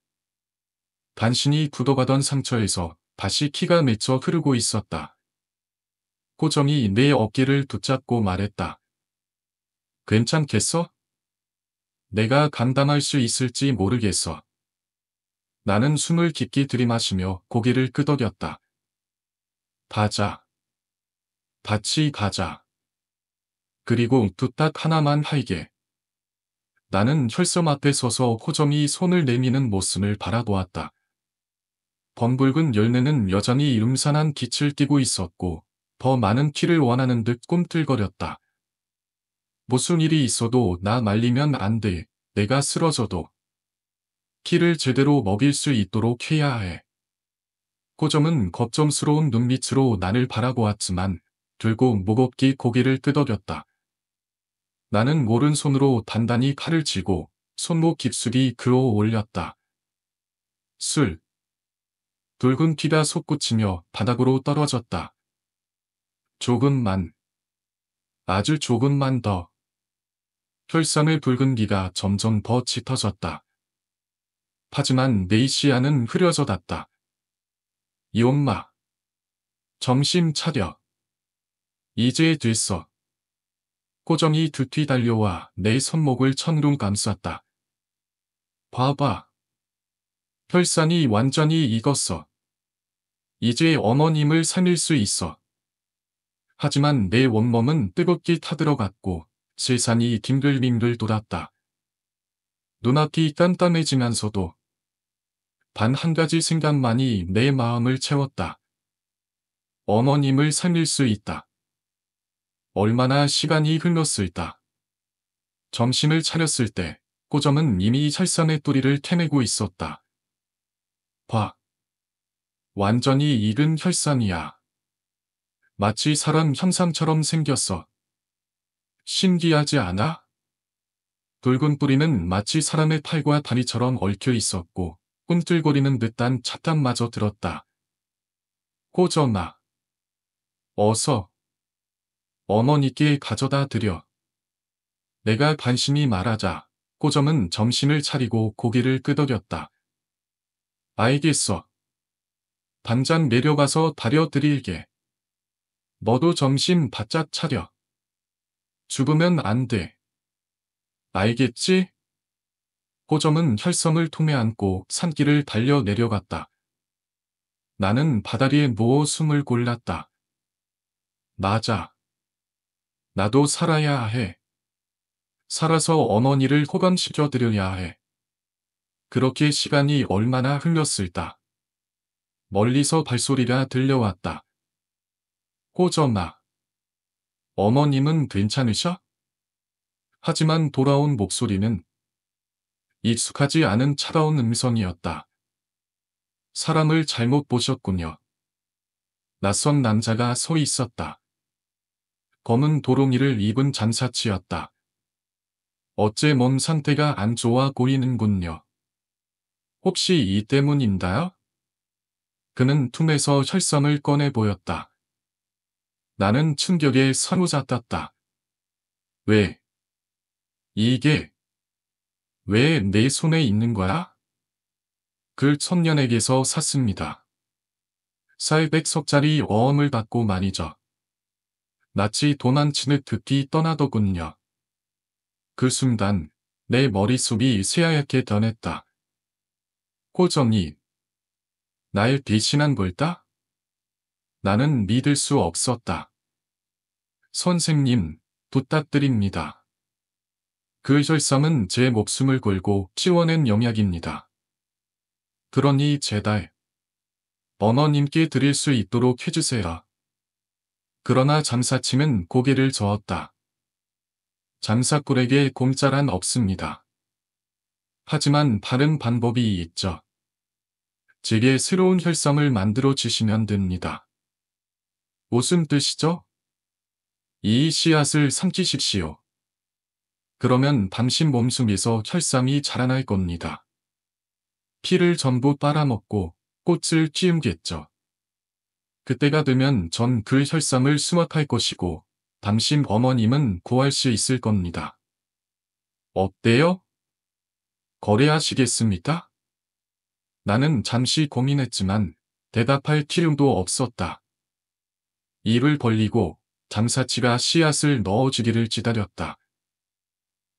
단신이 굳어가던 상처에서 다시 피가 맺혀 흐르고 있었다. 호정이 내 어깨를 붙잡고 말했다. 괜찮겠어? 내가 감당할 수 있을지 모르겠어. 나는 숨을 깊게 들이마시며 고개를 끄덕였다. 가자. 같이 가자. 그리고 부탁 하나만 할게. 나는 혈섬 앞에 서서 호정이 손을 내미는 모습을 바라보았다. 검붉은 열매는 여전히 음산한 빛을 띠고 있었고 더 많은 키를 원하는 듯 꿈틀거렸다. 무슨 일이 있어도 나 말리면 안 돼. 내가 쓰러져도. 키를 제대로 먹일 수 있도록 해야 해. 호정은 걱정스러운 눈빛으로 나를 바라보았지만 결국 무겁게 고개를 끄덕였다. 나는 오른손으로 단단히 칼을 쥐고 손목 깊숙이 그어 올렸다. 술. 붉은 피가 솟구치며 바닥으로 떨어졌다. 조금만, 아주 조금만 더. 혈산의 붉은기가 점점 더 짙어졌다. 하지만 내 시야는 흐려져갔다. 이 엄마. 정신 차려. 이제 됐어. 꼬정이 두튀 달려와 내 손목을 천둥 감쌌다. 봐봐. 혈산이 완전히 익었어. 이제 어머님을 살릴 수 있어. 하지만 내 온몸은 뜨겁게 타들어갔고 세상이 빙글빙글 돌았다. 눈앞이 깜깜해지면서도 단 한 가지 생각만이 내 마음을 채웠다. 어머님을 살릴 수 있다. 얼마나 시간이 흘렀을까. 정신을 차렸을 때 꼬점은 이미 혈산의 뿌리를 캐내고 있었다. 봐. 완전히 익은 혈산이야. 마치 사람 형상처럼 생겼어. 신기하지 않아? 붉은 뿌리는 마치 사람의 팔과 다리처럼 얽혀 있었고 꿈틀거리는 듯한 찻감마저 들었다. 꼬점아. 어서 어머니께 가져다 드려. 내가 관심이 말하자 꼬점은 정신을 차리고 고개를 끄덕였다. 알겠어. 당장 내려가서 다려드릴게. 너도 정신 바짝 차려. 죽으면 안 돼. 알겠지? 꼬점은 혈섬을 통에 안고 산길을 달려 내려갔다. 나는 바다리에 누워 숨을 골랐다. 맞아. 나도 살아야 해. 살아서 어머니를 호감시켜드려야 해. 그렇게 시간이 얼마나 흘렀을까. 멀리서 발소리가 들려왔다. 꼬점아. 어머님은 괜찮으셔? 하지만 돌아온 목소리는 익숙하지 않은 차가운 음성이었다. 사람을 잘못 보셨군요. 낯선 남자가 서 있었다. 검은 도롱이를 입은 잠사치였다. 어째 몸 상태가 안 좋아 보이는군요. 혹시 이 때문인가요? 그는 툼에서 혈섬을 꺼내 보였다. 나는 충격에 사로잡혔다. 왜? 이게 왜 내 손에 있는 거야? 그 청년에게서 샀습니다. 400석짜리 어음을 받고 말이죠. 낯이 도망치듯 급히 떠나더군요. 그 순간 내 머릿속이 새하얗게 변했다. 꼬정이 날 배신한 걸까? 나는 믿을 수 없었다. 선생님, 부탁드립니다. 그 혈섬은 제 목숨을 걸고 치워낸 영약입니다. 그러니 제발 어머님께 드릴 수 있도록 해주세요. 그러나 장사치는 고개를 저었다. 장사꾼에게 공짜란 없습니다. 하지만 다른 방법이 있죠. 제게 새로운 혈섬을 만들어 주시면 됩니다. 무슨 뜻이죠? 이 씨앗을 삼키십시오. 그러면 당신 몸속에서 혈삼이 자라날 겁니다. 피를 전부 빨아먹고 꽃을 키우겠죠. 그때가 되면 전 그 혈삼을 수확할 것이고 당신 어머님은 구할 수 있을 겁니다. 어때요? 거래하시겠습니까? 나는 잠시 고민했지만 대답할 필요도 없었다. 입을 벌리고 장사치가 씨앗을 넣어주기를 기다렸다.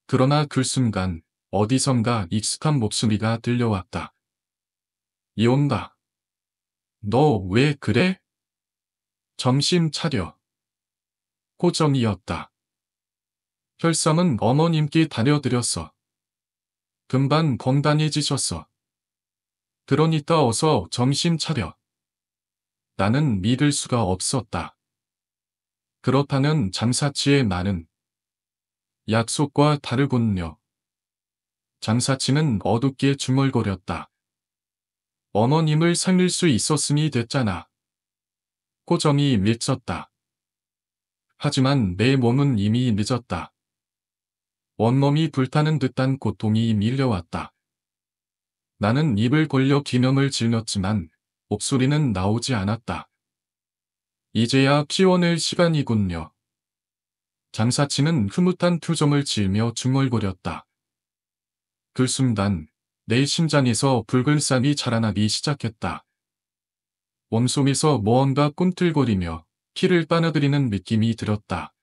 그러나 그 순간 어디선가 익숙한 목소리가 들려왔다. 이온다. 너 왜 그래? 정신 차려. 꼬정이었다. 혈삼은 어머님께 다려드렸어. 금방 건강해지셨어. 그러니까 어서 정신 차려. 나는 믿을 수가 없었다. 그렇다는 장사치의 말은 약속과 다르군요. 장사치는 어둡게 중얼거렸다. 어머님을 살릴 수 있었으니 됐잖아. 꼬정이 밀쳤다. 하지만 내 몸은 이미 늦었다. 온몸이 불타는 듯한 고통이 밀려왔다. 나는 입을 벌려 기념을 질렀지만 목소리는 나오지 않았다. 이제야 피워낼 시간이군요. 장사치는 흐뭇한 표정을 지으며 중얼거렸다. 그 순간 내 심장에서 붉은 쌈이 자라나기 시작했다. 온몸에서 무언가 꿈틀거리며 피를 빨아들이는 느낌이 들었다.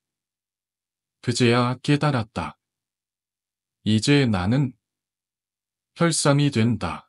그제야 깨달았다. 이제 나는 혈삼이 된다.